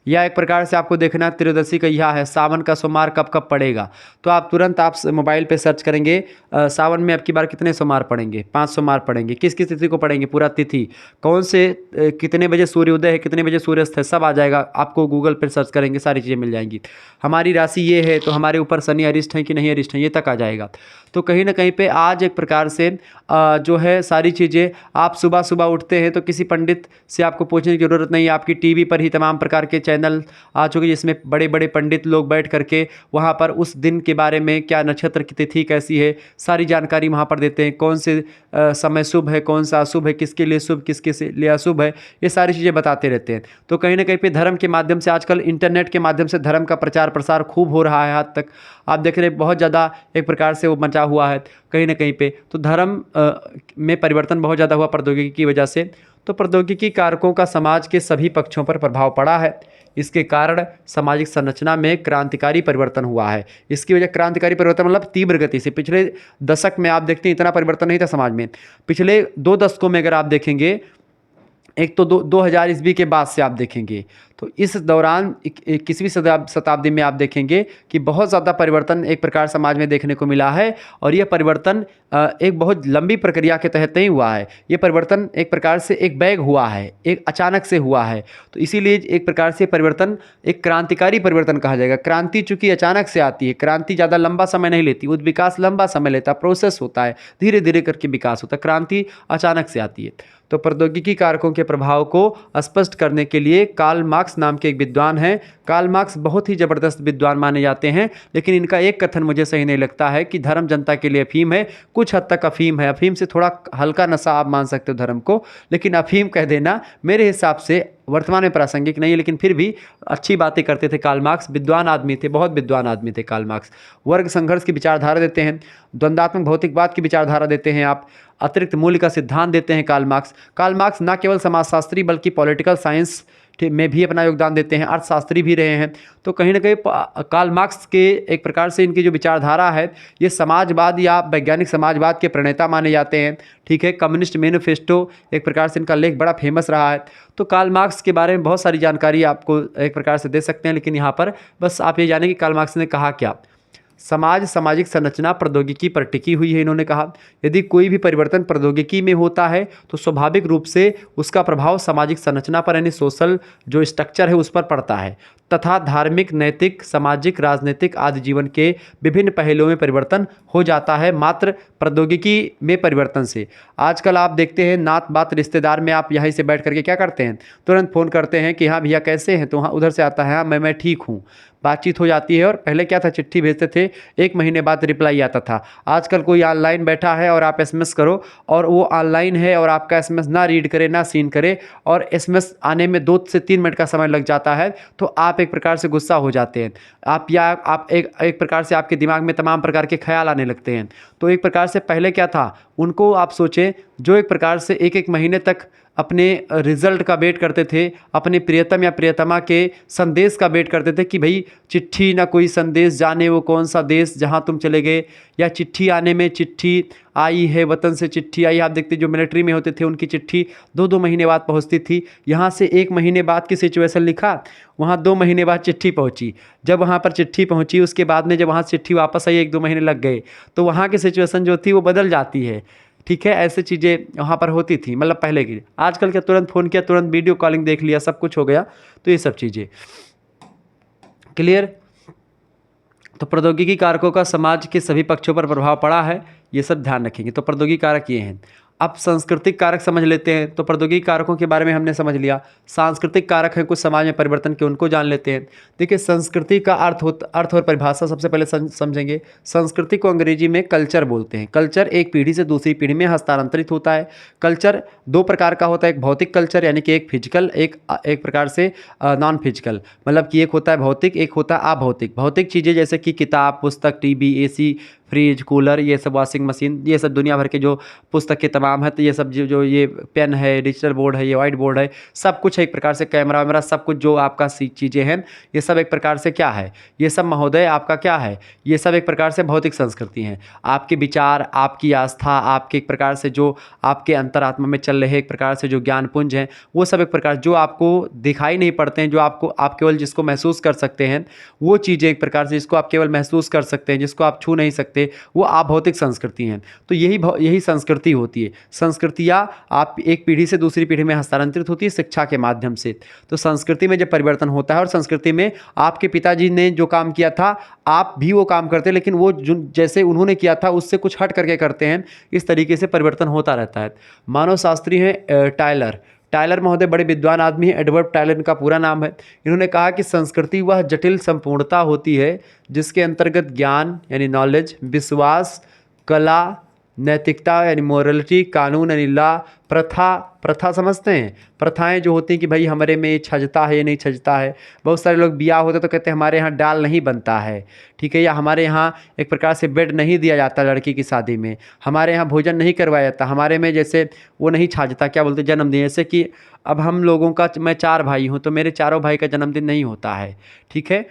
या एक प्रकार से आपको देखना त्रयोदशी कहिया है, सावन का सोमवार कब कब पड़ेगा, तो आप तुरंत आप मोबाइल पे सर्च करेंगे सावन में अब की बार कितने सोमवार पड़ेंगे, 5 सोमवार पड़ेंगे, किस किस तिथि को पड़ेंगे, पूरा तिथि, कौन से कितने बजे सूर्योदय है, कितने बजे सूर्यास्त है, सब आ जाएगा। आपको गूगल पर सर्च करेंगे, सारी चीज़ें मिल जाएंगी। हमारी राशि ये है तो हमारे ऊपर शनि अरिष्ट है कि नहीं अरिष्ट है, ये तक आ जाएगा। तो कहीं ना कहीं पे आज एक प्रकार से जो है सारी चीज़ें, आप सुबह सुबह उठते हैं तो किसी पंडित से आपको पूछने की ज़रूरत नहीं है, आपकी टीवी पर ही तमाम प्रकार के चैनल चैनल आ चुके जिसमें बड़े बड़े पंडित लोग बैठ करके वहाँ पर उस दिन के बारे में, क्या नक्षत्र की तिथि कैसी है, सारी जानकारी वहाँ पर देते हैं। कौन से समय शुभ है, कौन सा अशुभ है, किसके लिए शुभ किसके लिए अशुभ है, ये सारी चीज़ें बताते रहते हैं। तो कहीं ना कहीं पे धर्म के माध्यम से, आजकल इंटरनेट के माध्यम से धर्म का प्रचार प्रसार खूब हो रहा है। आज तक आप देख रहे हैं बहुत ज़्यादा एक प्रकार से वो मचा हुआ है कहीं ना कहीं पे। तो धर्म में परिवर्तन बहुत ज़्यादा हुआ प्रौद्योगिकी की वजह से। तो प्रौद्योगिकी कारकों का समाज के सभी पक्षों पर प्रभाव पड़ा है। इसके कारण सामाजिक संरचना में क्रांतिकारी परिवर्तन हुआ है। इसकी वजह क्रांतिकारी परिवर्तन मतलब तीव्र गति से। पिछले दशक में आप देखते हैं इतना परिवर्तन नहीं था समाज में। पिछले 2 दशकों में अगर आप देखेंगे, एक तो 2000 ईस्वी के बाद से आप देखेंगे तो इस दौरान 21वीं शताब्दी में आप देखेंगे कि बहुत ज़्यादा परिवर्तन एक प्रकार समाज में देखने को मिला है। और यह परिवर्तन एक बहुत लंबी प्रक्रिया के तहत नहीं हुआ है। ये परिवर्तन एक प्रकार से एक बैग हुआ है, एक अचानक से हुआ है। तो इसीलिए एक प्रकार से परिवर्तन एक क्रांतिकारी परिवर्तन कहा जाएगा। क्रांति चूंकि अचानक से आती है, क्रांति ज़्यादा लंबा समय नहीं लेती, विकास लंबा समय लेता, प्रोसेस होता है, धीरे धीरे करके विकास होता है। क्रांति अचानक से आती है। तो प्रौद्योगिकी कारकों के प्रभाव को स्पष्ट करने के लिए कार्ल मार्क्स नाम के एक विद्वान हैं। कार्ल मार्क्स बहुत ही ज़बरदस्त विद्वान माने जाते हैं, लेकिन इनका एक कथन मुझे सही नहीं लगता है कि धर्म जनता के लिए अफीम है। कुछ हद तक अफीम है, अफीम से थोड़ा हल्का नशा आप मान सकते हो धर्म को, लेकिन अफीम कह देना मेरे हिसाब से वर्तमान में प्रासंगिक नहीं है। लेकिन फिर भी अच्छी बातें करते थे कार्ल मार्क्स, विद्वान आदमी थे, बहुत विद्वान आदमी थे कार्ल मार्क्स। वर्ग संघर्ष की विचारधारा देते हैं, द्वंद्वात्मक भौतिकवाद की विचारधारा देते हैं आप, अतिरिक्त मूल्य का सिद्धांत देते हैं कार्ल मार्क्स। कार्ल मार्क्स न केवल समाजशास्त्री बल्कि पॉलिटिकल साइंस में भी अपना योगदान देते हैं, अर्थशास्त्री भी रहे हैं। तो कहीं ना कहीं कार्ल मार्क्स के एक प्रकार से इनकी जो विचारधारा है ये समाजवाद या वैज्ञानिक समाजवाद के प्रणेता माने जाते हैं। ठीक है, कम्युनिस्ट मैनिफेस्टो एक प्रकार से इनका लेख बड़ा फेमस रहा है। तो कार्ल मार्क्स के बारे में बहुत सारी जानकारी आपको एक प्रकार से दे सकते हैं, लेकिन यहाँ पर बस आप ये जानें कि कार्ल मार्क्स ने कहा क्या। सामाजिक संरचना प्रौद्योगिकी पर टिकी हुई है। इन्होंने कहा यदि कोई भी परिवर्तन प्रौद्योगिकी में होता है तो स्वाभाविक रूप से उसका प्रभाव सामाजिक संरचना पर यानी सोशल जो स्ट्रक्चर है उस पर पड़ता है तथा धार्मिक, नैतिक, सामाजिक, राजनीतिक आदि जीवन के विभिन्न पहलुओं में परिवर्तन हो जाता है मात्र प्रौद्योगिकी में परिवर्तन से। आजकल आप देखते हैं नात बात रिश्तेदार में आप यहीं से बैठ करके क्या करते हैं, तुरंत फ़ोन करते हैं कि हाँ भैया कैसे हैं, तो हाँ उधर से आता है हाँ मैं ठीक हूँ, बातचीत हो जाती है। और पहले क्या था, चिट्ठी भेजते थे, 1 महीने बाद रिप्लाई आता था। आजकल कोई ऑनलाइन बैठा है और आप एसएमएस करो और वो ऑनलाइन है और आपका एसएमएस ना रीड करे ना सीन करे और एसएमएस आने में 2 से 3 मिनट का समय लग जाता है, तो आप एक प्रकार से गुस्सा हो जाते हैं। आप एक प्रकार से आपके दिमाग में तमाम प्रकार के ख्याल आने लगते हैं। तो एक प्रकार से पहले क्या था, उनको आप सोचें जो एक प्रकार से 1-1 महीने तक अपने रिजल्ट का वेट करते थे, अपने प्रियतम या प्रियतमा के संदेश का वेट करते थे कि भाई चिट्ठी ना कोई संदेश जाने वो कौन सा देश जहां तुम चले गए, या चिट्ठी आने में चिट्ठी आई है वतन से चिट्ठी आई। आप देखते जो मिलिट्री में होते थे उनकी चिट्ठी 2-2 महीने बाद पहुंचती थी। यहाँ से 1 महीने बाद की सिचुएशन लिखा, वहाँ 2 महीने बाद चिट्ठी पहुँची। जब वहाँ पर चिट्ठी पहुँची उसके बाद में जब वहाँ से चिट्ठी वापस आई 1-2 महीने लग गए, तो वहाँ की सिचुएशन जो थी वो बदल जाती है। ठीक है, ऐसे चीज़ें वहाँ पर होती थी, मतलब पहले की। आजकल क्या तुरंत फ़ोन किया, तुरंत वीडियो कॉलिंग देख लिया, सब कुछ हो गया। तो ये सब चीज़ें क्लियर। तो प्रौद्योगिकी कारकों का समाज के सभी पक्षों पर प्रभाव पड़ा है, ये सब ध्यान रखेंगे। तो प्रौद्योगिकी कारक ये हैं। अब सांस्कृतिक कारक समझ लेते हैं। तो प्रौद्योगिकी कारकों के बारे में हमने समझ लिया। सांस्कृतिक कारक हैं कुछ समाज में परिवर्तन के, उनको जान लेते हैं। देखिए संस्कृति का अर्थ और परिभाषा सबसे पहले समझेंगे। संस्कृति को अंग्रेजी में कल्चर बोलते हैं। कल्चर एक पीढ़ी से दूसरी पीढ़ी में हस्तांतरित होता है। कल्चर 2 प्रकार का होता है, एक भौतिक कल्चर यानी कि एक फिजिकल, एक प्रकार से नॉन फिजिकल, मतलब कि एक होता है भौतिक, एक होता है अभौतिक। भौतिक चीज़ें जैसे कि किताब, पुस्तक, टीवी, एसी, फ्रिज, कूलर, ये सब, वॉशिंग मशीन, ये सब दुनिया भर के जो पुस्तकें तमाम है, तो ये सब जो ये पेन है, डिजिटल बोर्ड है, ये वाइट बोर्ड है, सब कुछ एक प्रकार से कैमरा वैमरा सब कुछ जो आपका चीज़ें हैं, ये सब एक प्रकार से क्या है, ये सब महोदय आपका क्या है, ये सब एक प्रकार से भौतिक संस्कृति हैं। आपके विचार, आपकी आस्था, आपके एक प्रकार से जो आपके अंतरात्मा में चल रहे एक प्रकार से जो ज्ञानपुंज हैं, वो सब एक प्रकार जो आपको दिखाई नहीं पड़ते हैं, जो आप केवल जिसको महसूस कर सकते हैं, वो चीज़ें एक प्रकार से जिसको आप केवल महसूस कर सकते हैं, जिसको आप छू नहीं सकते, वो अभौतिक संस्कृति हैं। तो यही संस्कृति होती है। संस्कृतियाँ आप एक पीढ़ी से दूसरी पीढ़ी में हस्तांतरित होती है शिक्षा के माध्यम से। तो संस्कृति में जब परिवर्तन होता है और संस्कृति में आपके पिताजी ने जो काम किया था आप भी वो काम करते हैं, लेकिन वो जैसे उन्होंने किया था उससे कुछ हट करके करते हैं, इस तरीके से परिवर्तन होता रहता है। मानव शास्त्री हैं टायलर। टायलर महोदय बड़े विद्वान आदमी हैं, एडवर्ड टायलर इनका पूरा नाम है। इन्होंने कहा कि संस्कृति वह जटिल संपूर्णता होती है जिसके अंतर्गत ज्ञान यानी नॉलेज, विश्वास, कला, नैतिकता यानी मोरलिटी, कानून यानी लॉ, प्रथा समझते हैं, प्रथाएं जो होती हैं कि भाई हमारे में ये छजता है, ये नहीं छजता है। बहुत सारे लोग ब्याह होते तो कहते हैं हमारे यहाँ डाल नहीं बनता है, ठीक है, या हमारे यहाँ एक प्रकार से बेड नहीं दिया जाता लड़की की शादी में, हमारे यहाँ भोजन नहीं करवाया जाता, हमारे में जैसे वो नहीं छाजता, क्या बोलते, जन्मदिन। जैसे कि अब हम लोगों का, मैं 4 भाई हूँ तो मेरे चारों भाई का जन्मदिन नहीं होता है, ठीक है,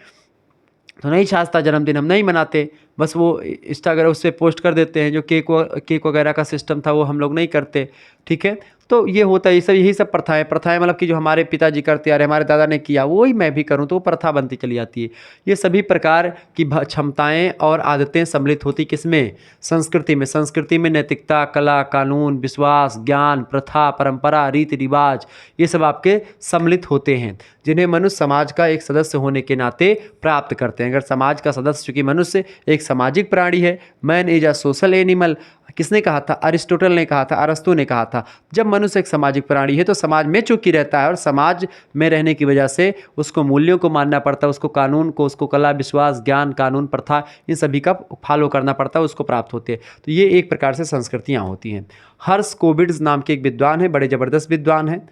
तो नहीं छाजता जन्मदिन, हम नहीं मनाते, बस वो इंस्टाग्राम उस पर पोस्ट कर देते हैं। जो केक वगैरह का सिस्टम था वो हम लोग नहीं करते, ठीक है। तो ये होता है, ये सब यही सब प्रथाएं मतलब कि जो हमारे पिताजी करते आ रहे, हमारे दादा ने किया, वही मैं भी करूं तो वो प्रथा बनती चली जाती है। ये सभी प्रकार की क्षमताएं और आदतें सम्मिलित होती किसमें, संस्कृति में। संस्कृति में नैतिकता, कला, कानून, विश्वास, ज्ञान, प्रथा, परंपरा, रीति रिवाज, ये सब आपके सम्मिलित होते हैं जिन्हें मनुष्य समाज का एक सदस्य होने के नाते प्राप्त करते हैं। अगर समाज का सदस्य, चूंकि मनुष्य एक सामाजिक प्राणी है, man is a social animal, किसने कहा था, अरिस्टोटल ने कहा था, अरस्तु ने कहा था। जब मनुष्य एक सामाजिक प्राणी है तो समाज में चूंकि रहता है और समाज में रहने की वजह से उसको मूल्यों को मानना पड़ता है, उसको कानून को, उसको कला, विश्वास, ज्ञान, कानून, प्रथा, इन सभी का फॉलो करना पड़ता है, उसको प्राप्त होते हैं। तो ये एक प्रकार से संस्कृतियाँ होती हैं। हर्ष कोविड्स नाम के एक विद्वान हैं, बड़े ज़बरदस्त विद्वान हैं।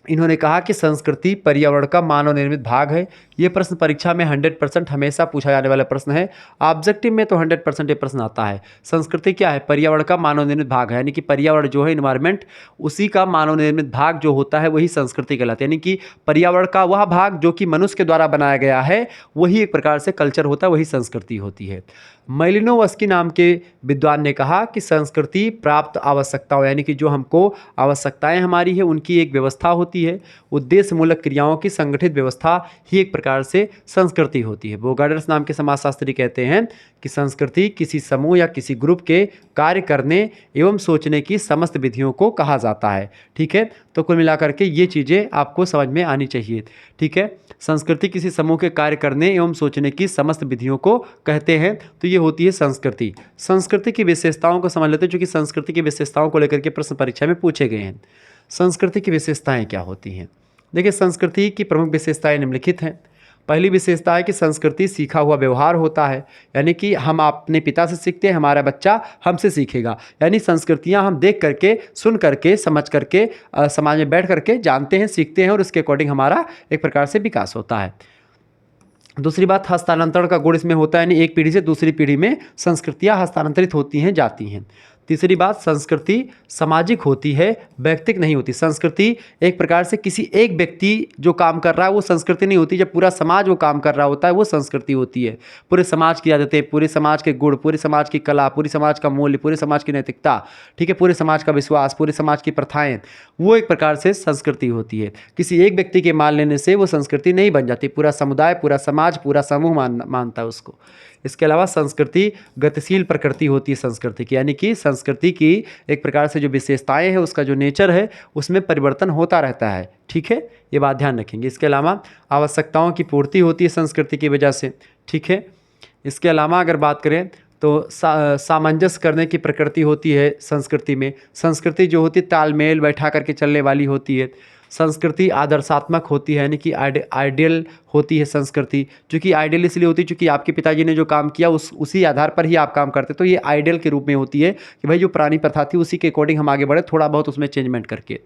इन्होंने कहा कि संस्कृति पर्यावरण का मानव निर्मित भाग है। ये प्रश्न परीक्षा में 100% हमेशा पूछा जाने वाला प्रश्न है। ऑब्जेक्टिव में तो 100% ये प्रश्न आता है। संस्कृति क्या है, पर्यावरण का मानव निर्मित भाग है, यानी कि पर्यावरण जो है, इन्वायरमेंट, उसी का मानव निर्मित भाग जो होता है वही संस्कृति कहलाता है। यानी कि पर्यावरण का वह भाग जो कि मनुष्य के द्वारा बनाया गया है वही एक प्रकार से कल्चर होता है, वही संस्कृति होती है। मैलिनोवस्की नाम के विद्वान ने कहा कि संस्कृति प्राप्त आवश्यकताओं, यानी कि जो हमको आवश्यकताएं हमारी है उनकी एक व्यवस्था होती है, उद्देश्य मूलक क्रियाओं की संगठित व्यवस्था ही एक प्रकार से संस्कृति होती है। बोगार्डर्स नाम के समाजशास्त्री कहते हैं कि संस्कृति किसी समूह या किसी ग्रुप के कार्य करने एवं सोचने की समस्त विधियों को कहा जाता है, ठीक है। तो कुल मिलाकर के ये चीज़ें आपको समझ में आनी चाहिए, ठीक है। संस्कृति किसी समूह के कार्य करने एवं सोचने की समस्त विधियों को कहते हैं, तो ये होती है संस्कृति। संस्कृति की विशेषताओं को समझ लेते हैं, क्योंकि संस्कृति की विशेषताओं को लेकर के प्रश्न परीक्षा में पूछे गए हैं। संस्कृति की विशेषताएं क्या होती हैं? देखिए, संस्कृति की प्रमुख विशेषताएं निम्नलिखित हैं। पहली विशेषता है कि संस्कृति सीखा हुआ व्यवहार होता है, यानी कि हम अपने पिता से सीखते हैं, हमारा बच्चा हमसे सीखेगा। यानी संस्कृतियां हम देख करके, सुन करके, समझ करके, समाज में बैठ करके जानते हैं, सीखते हैं और उसके अकॉर्डिंग हमारा एक प्रकार से विकास होता है। दूसरी बात, हस्तांतरण का गुण इसमें होता है, यानी एक पीढ़ी से दूसरी पीढ़ी में संस्कृतियां हस्तांतरित होती हैं, जाती हैं। तीसरी बात, संस्कृति सामाजिक होती है, व्यक्तिक नहीं होती। संस्कृति एक प्रकार से किसी एक व्यक्ति जो काम कर रहा है वो संस्कृति नहीं होती, जब पूरा समाज वो काम कर रहा होता है वो संस्कृति होती है। पूरे समाज की आदतें, पूरे समाज के गुण, पूरे समाज की कला, पूरे समाज का मूल्य, पूरे समाज की नैतिकता, ठीक है, पूरे समाज का विश्वास, पूरे समाज की प्रथाएं, वो एक प्रकार से संस्कृति होती है। किसी एक व्यक्ति के मान लेने से वो संस्कृति नहीं बन जाती, पूरा समुदाय, पूरा समाज, पूरा समूह मानता है उसको। इसके अलावा संस्कृति गतिशील प्रकृति होती है संस्कृति की, यानी कि संस्कृति की एक प्रकार से जो विशेषताएं हैं, उसका जो नेचर है उसमें परिवर्तन होता रहता है, ठीक है, ये बात ध्यान रखेंगे। इसके अलावा आवश्यकताओं की पूर्ति होती है संस्कृति की वजह से, ठीक है। इसके अलावा अगर बात करें तो सामंजस्य करने की प्रकृति होती है संस्कृति में। संस्कृति जो होती है तालमेल बैठा करके चलने वाली होती है। संस्कृति आदर्शात्मक होती है, यानी कि आइडियल होती है संस्कृति। चूँकि आइडियल इसलिए होती है क्योंकि आपके पिताजी ने जो काम किया उसी आधार पर ही आप काम करते, तो ये आइडियल के रूप में होती है कि भाई जो पुरानी प्रथा थी उसी के अकॉर्डिंग हम आगे बढ़े, थोड़ा बहुत उसमें चेंजमेंट करके।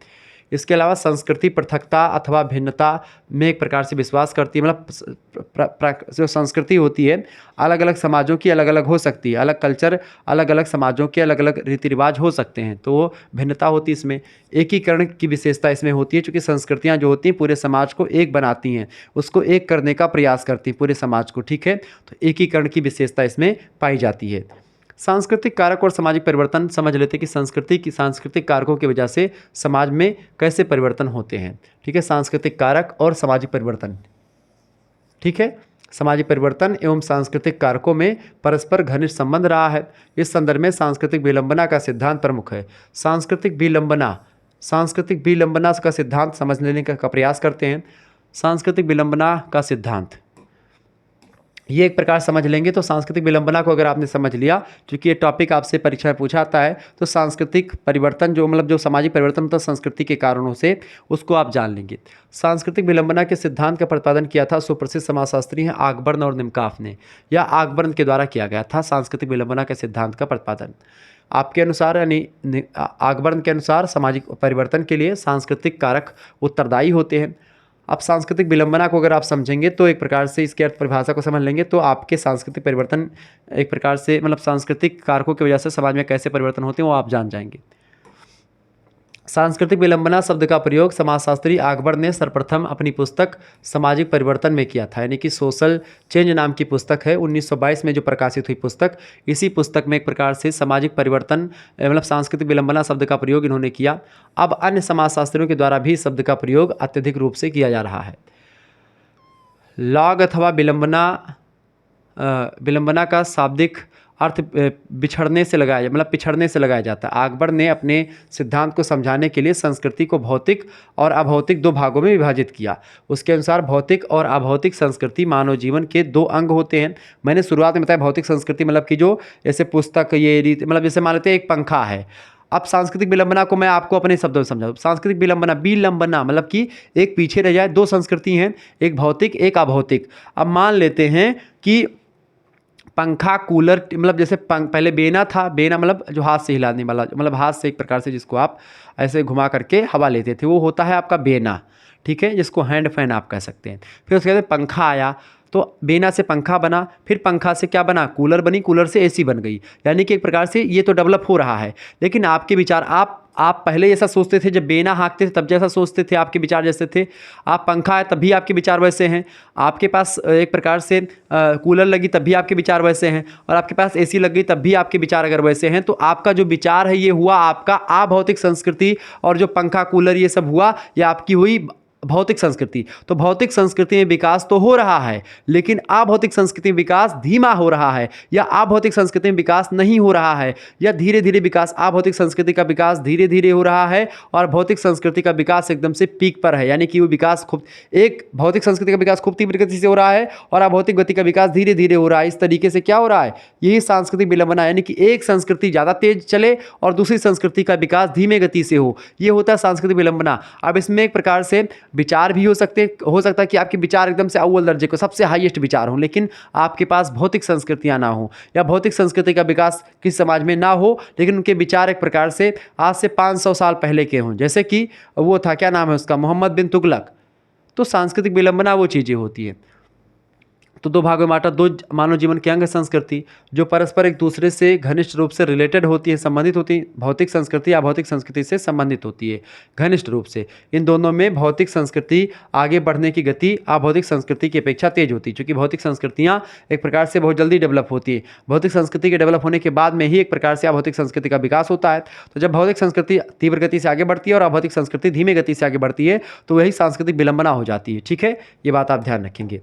इसके अलावा संस्कृति पृथकता अथवा भिन्नता में एक प्रकार से विश्वास करती है। मतलब जो संस्कृति होती है अलग अलग समाजों की अलग अलग हो सकती है, अलग कल्चर, अलग अलग समाजों के अलग अलग रीति रिवाज हो सकते हैं, तो वो भिन्नता होती है इसमें। एकीकरण की विशेषता इसमें होती है, क्योंकि संस्कृतियाँ जो होती हैं पूरे समाज को एक बनाती हैं, उसको एक करने का प्रयास करती हैं पूरे समाज को, ठीक है। तो एकीकरण की विशेषता इसमें पाई जाती है। सांस्कृतिक कारक और सामाजिक परिवर्तन समझ लेते हैं कि सांस्कृतिक कारकों की वजह से समाज में कैसे परिवर्तन होते हैं, ठीक है। सांस्कृतिक कारक और सामाजिक परिवर्तन, ठीक है। सामाजिक परिवर्तन एवं सांस्कृतिक कारकों में परस्पर घनिष्ठ संबंध रहा है। इस संदर्भ में सांस्कृतिक विलंबना का सिद्धांत प्रमुख है। सांस्कृतिक विलंबना का सिद्धांत समझ लेने का प्रयास करते हैं। सांस्कृतिक विलंबना का सिद्धांत ये एक प्रकार समझ लेंगे तो सांस्कृतिक विलंबना को अगर आपने समझ लिया, क्योंकि ये टॉपिक आपसे परीक्षा में पूछा आता है, तो सांस्कृतिक परिवर्तन जो मतलब जो सामाजिक परिवर्तन होता है संस्कृति के कारणों से, उसको आप जान लेंगे। सांस्कृतिक विलंबना के सिद्धांत का प्रतिपादन किया था सुप्रसिद्ध समाजशास्त्री हैं आकबर्न और निमकाफ ने, या आकबर्न के द्वारा किया गया था सांस्कृतिक विलंबना के सिद्धांत का प्रतिपादन। आपके अनुसार यानी आकबर्न के अनुसार सामाजिक परिवर्तन के लिए सांस्कृतिक कारक उत्तरदायी होते हैं। अब सांस्कृतिक विलंबना को अगर आप समझेंगे तो एक प्रकार से इसकी अर्थ परिभाषा को समझ लेंगे तो आपके सांस्कृतिक परिवर्तन एक प्रकार से मतलब सांस्कृतिक कारकों की वजह से समाज में कैसे परिवर्तन होते हैं वो आप जान जाएंगे। सांस्कृतिक विलंबना शब्द का प्रयोग समाजशास्त्री अकबर ने सर्वप्रथम अपनी पुस्तक सामाजिक परिवर्तन में किया था, यानी कि सोशल चेंज नाम की पुस्तक है 1922 में जो प्रकाशित हुई पुस्तक। इसी पुस्तक में एक प्रकार से सामाजिक परिवर्तन मतलब सांस्कृतिक विलंबना शब्द का प्रयोग इन्होंने किया। अब अन्य समाजशास्त्रियों के द्वारा भी शब्द का प्रयोग अत्यधिक रूप से किया जा रहा है। लॉग अथवा विलंबना का शाब्दिक अर्थ बिछड़ने से लगाया मतलब पिछड़ने से लगाया जाता है। अकबर ने अपने सिद्धांत को समझाने के लिए संस्कृति को भौतिक और अभौतिक दो भागों में विभाजित किया। उसके अनुसार भौतिक और अभौतिक संस्कृति मानव जीवन के दो अंग होते हैं। मैंने शुरुआत में बताया भौतिक संस्कृति मतलब कि जो जैसे पुस्तक ये रीति मतलब जैसे मान लेते हैं एक पंखा है। अब सांस्कृतिक विलंबना को मैं आपको अपने शब्दों में समझाऊं। सांस्कृतिक विलंबना मतलब कि एक पीछे रह जाए, दो संस्कृति हैं, एक भौतिक एक अभौतिक। अब मान लेते हैं कि पंखा कूलर मतलब जैसे पहले बेना था, बेना मतलब जो हाथ से हिलाने वाला मतलब हाथ से एक प्रकार से जिसको आप ऐसे घुमा करके हवा लेते थे वो होता है आपका बेना, ठीक है, जिसको हैंड फैन आप कह सकते हैं। फिर उसके बाद पंखा आया तो बेना से पंखा बना, फिर पंखा से क्या बना, कूलर बनी, कूलर से एसी बन गई। यानी कि एक प्रकार से ये तो डेवलप हो रहा है। लेकिन आपके विचार आप पहले ऐसा सोचते थे, जब बेना हाँकते थे तब जैसा सोचते थे, आपके विचार जैसे थे। आप पंखा है तब भी आपके विचार वैसे हैं। आपके पास एक प्रकार से कूलर लगी तब भी आपके विचार वैसे हैं, और आपके पास एसी लग गई तब भी आपके विचार अगर वैसे हैं, तो आपका जो विचार है ये हुआ आपका अभौतिक संस्कृति, और जो पंखा कूलर ये सब हुआ ये आपकी हुई भौतिक संस्कृति। तो भौतिक संस्कृति में विकास तो हो रहा है, लेकिन अभौतिक संस्कृति में विकास धीमा हो रहा है, या अभौतिक संस्कृति में विकास नहीं हो रहा है, या धीरे धीरे विकास, अभौतिक संस्कृति का विकास धीरे धीरे हो रहा है, और भौतिक संस्कृति का विकास एकदम से पीक पर है। यानी कि वो विकास खूब, एक भौतिक संस्कृति का विकास खूब तीव्र गति से हो रहा है और अभौतिक गति का विकास धीरे धीरे हो रहा है। इस तरीके से क्या हो रहा है, यही सांस्कृतिक विलंबना, यानी कि एक संस्कृति ज़्यादा तेज चले और दूसरी संस्कृति का विकास धीमे गति से हो, ये होता है सांस्कृतिक विलंबना। अब इसमें एक प्रकार से विचार भी हो सकता है कि आपके विचार एकदम से अव्वल दर्जे को सबसे हाईएस्ट विचार हो, लेकिन आपके पास भौतिक संस्कृतियां ना हो, या भौतिक संस्कृति का विकास किस समाज में ना हो, लेकिन उनके विचार एक प्रकार से आज से 500 साल पहले के हों। जैसे कि वो था, क्या नाम है उसका, मोहम्मद बिन तुगलक। तो सांस्कृतिक विलंबना वो चीज़ें होती है। तो दो भागों में बांटा, दो मानव जीवन के अंग संस्कृति जो परस्पर एक दूसरे से घनिष्ठ रूप से रिलेटेड होती है, संबंधित होती है। भौतिक संस्कृति अभौतिक संस्कृति से संबंधित होती है घनिष्ठ रूप से। इन दोनों में भौतिक संस्कृति आगे बढ़ने की गति अभौतिक संस्कृति की अपेक्षा तेज होती है, क्योंकि भौतिक संस्कृतियाँ एक प्रकार से बहुत जल्दी डेवलप होती है। भौतिक संस्कृति के डेवलप होने के बाद में ही एक प्रकार से अभौतिक संस्कृति का विकास होता है। तो जब भौतिक संस्कृति तीव्र गति से आगे बढ़ती है और अभौतिक संस्कृति धीमे गति से आगे बढ़ती है, तो वही सांस्कृतिक विलंबना हो जाती है। ठीक है, ये बात आप ध्यान रखेंगे।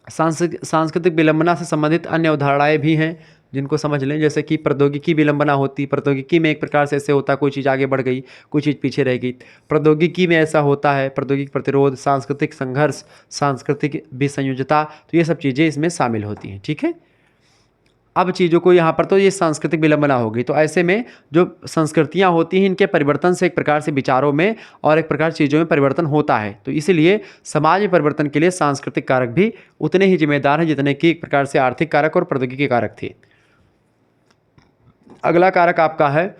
सांस्कृतिक विलंबना से संबंधित अन्य उदाहरणाएं भी हैं जिनको समझ लें। जैसे कि प्रौद्योगिकी विलंबना होती, प्रौद्योगिकी में एक प्रकार से ऐसे होता है कोई चीज़ आगे बढ़ गई, कोई चीज़ पीछे रह गई। प्रौद्योगिकी में ऐसा होता है, प्रौद्योगिक प्रतिरोध, सांस्कृतिक संघर्ष, सांस्कृतिक विसंयोजता, तो ये सब चीज़ें इसमें शामिल होती हैं। ठीक है, अब चीज़ों को यहाँ पर तो ये सांस्कृतिक विलंबना होगी। तो ऐसे में जो संस्कृतियाँ होती हैं इनके परिवर्तन से एक प्रकार से विचारों में और एक प्रकार चीज़ों में परिवर्तन होता है। तो इसीलिए समाज में परिवर्तन के लिए सांस्कृतिक कारक भी उतने ही जिम्मेदार हैं जितने कि एक प्रकार से आर्थिक कारक और प्रौद्योगिकी कारक थे। अगला कारक आपका है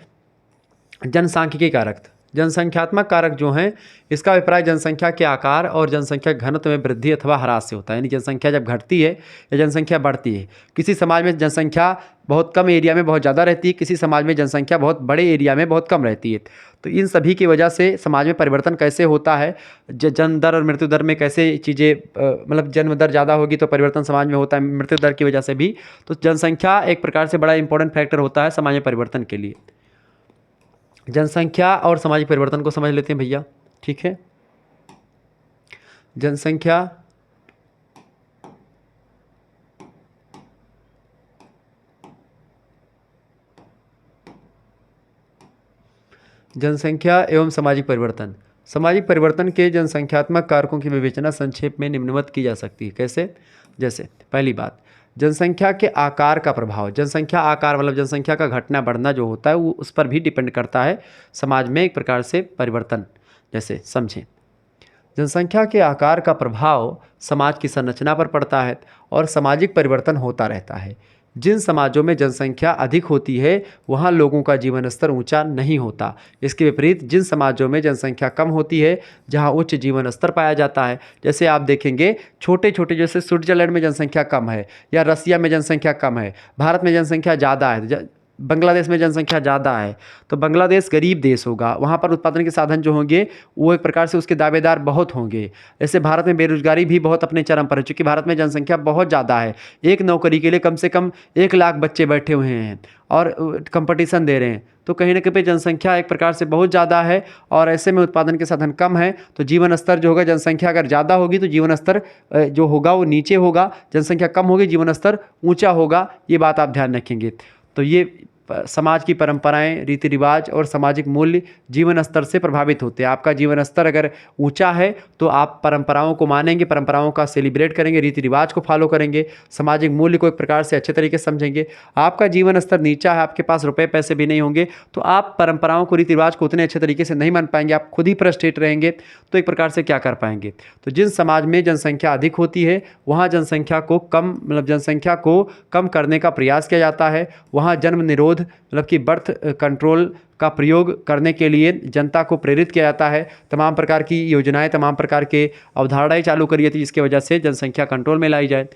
जनसांख्यिकी कारक। जनसंख्यात्मक कारक जो हैं इसका अभिप्राय जनसंख्या के आकार और जनसंख्या घनत्व में वृद्धि अथवा ह्रास से होता है। यानी जनसंख्या जब घटती है या जनसंख्या बढ़ती है, किसी समाज में जनसंख्या बहुत कम एरिया में बहुत ज़्यादा रहती है, किसी समाज में जनसंख्या बहुत बड़े एरिया में बहुत कम रहती है। तो इन सभी की वजह से समाज में परिवर्तन कैसे होता है, जन्म दर और मृत्यु दर में कैसे चीज़ें मतलब जन्म दर ज़्यादा होगी तो परिवर्तन समाज में होता है, मृत्यु दर की वजह से भी। तो जनसंख्या एक प्रकार से बड़ा इंपॉर्टेंट फैक्टर होता है समाज में परिवर्तन के लिए। जनसंख्या और सामाजिक परिवर्तन को समझ लेते हैं भैया। ठीक है, जनसंख्या एवं सामाजिक परिवर्तन। सामाजिक परिवर्तन के जनसंख्यात्मक कारकों की विवेचना संक्षेप में निम्नवत की जा सकती है। कैसे? जैसे पहली बात, जनसंख्या के आकार का प्रभाव। जनसंख्या आकार मतलब जनसंख्या का घटना बढ़ना जो होता है वो उस पर भी डिपेंड करता है समाज में एक प्रकार से परिवर्तन। जैसे समझें, जनसंख्या के आकार का प्रभाव समाज की संरचना पर पड़ता है और सामाजिक परिवर्तन होता रहता है। जिन समाजों में जनसंख्या अधिक होती है वहाँ लोगों का जीवन स्तर ऊंचा नहीं होता। इसके विपरीत जिन समाजों में जनसंख्या कम होती है जहाँ उच्च जीवन स्तर पाया जाता है, जैसे आप देखेंगे छोटे छोटे, जैसे स्विट्जरलैंड में जनसंख्या कम है या रसिया में जनसंख्या कम है, भारत में जनसंख्या ज़्यादा है, बांग्लादेश में जनसंख्या ज़्यादा है, तो बांग्लादेश गरीब देश होगा, वहाँ पर उत्पादन के साधन जो होंगे वो एक प्रकार से उसके दावेदार बहुत होंगे। ऐसे भारत में बेरोजगारी भी बहुत अपने चरम पर है, चूँकि भारत में जनसंख्या बहुत ज़्यादा है। एक नौकरी के लिए कम से कम 1 लाख बच्चे बैठे हुए हैं और कंपटीशन दे रहे हैं, तो कहीं ना कहीं जनसंख्या एक प्रकार से बहुत ज़्यादा है और ऐसे में उत्पादन के साधन कम है, तो जीवन स्तर जो होगा, जनसंख्या अगर ज़्यादा होगी तो जीवन स्तर जो होगा वो नीचे होगा, जनसंख्या कम होगी जीवन स्तर ऊँचा होगा। ये बात आप ध्यान रखेंगे। तो ये समाज की परंपराएं, रीति रिवाज और सामाजिक मूल्य जीवन स्तर से प्रभावित होते हैं। आपका जीवन स्तर अगर ऊंचा है तो आप परंपराओं को मानेंगे, परंपराओं का सेलिब्रेट करेंगे, रीति रिवाज को फॉलो करेंगे, सामाजिक मूल्य को एक प्रकार से अच्छे तरीके से समझेंगे। आपका जीवन स्तर नीचा है, आपके पास रुपए पैसे भी नहीं होंगे, तो आप परंपराओं को, रीति रिवाज को उतने अच्छे तरीके से नहीं मान पाएंगे, आप खुद ही फ्रस्ट्रेट रहेंगे, तो एक प्रकार से क्या कर पाएंगे। तो जिन समाज में जनसंख्या अधिक होती है वहाँ जनसंख्या को कम करने का प्रयास किया जाता है। वहाँ जन्म निरोध मतलब कि बर्थ कंट्रोल का प्रयोग करने के लिए जनता को प्रेरित किया जाता है। तमाम प्रकार की योजनाएं, तमाम प्रकार के अवधारणाएं चालू करी जाती है जिसकी वजह से जनसंख्या कंट्रोल में लाई जाए।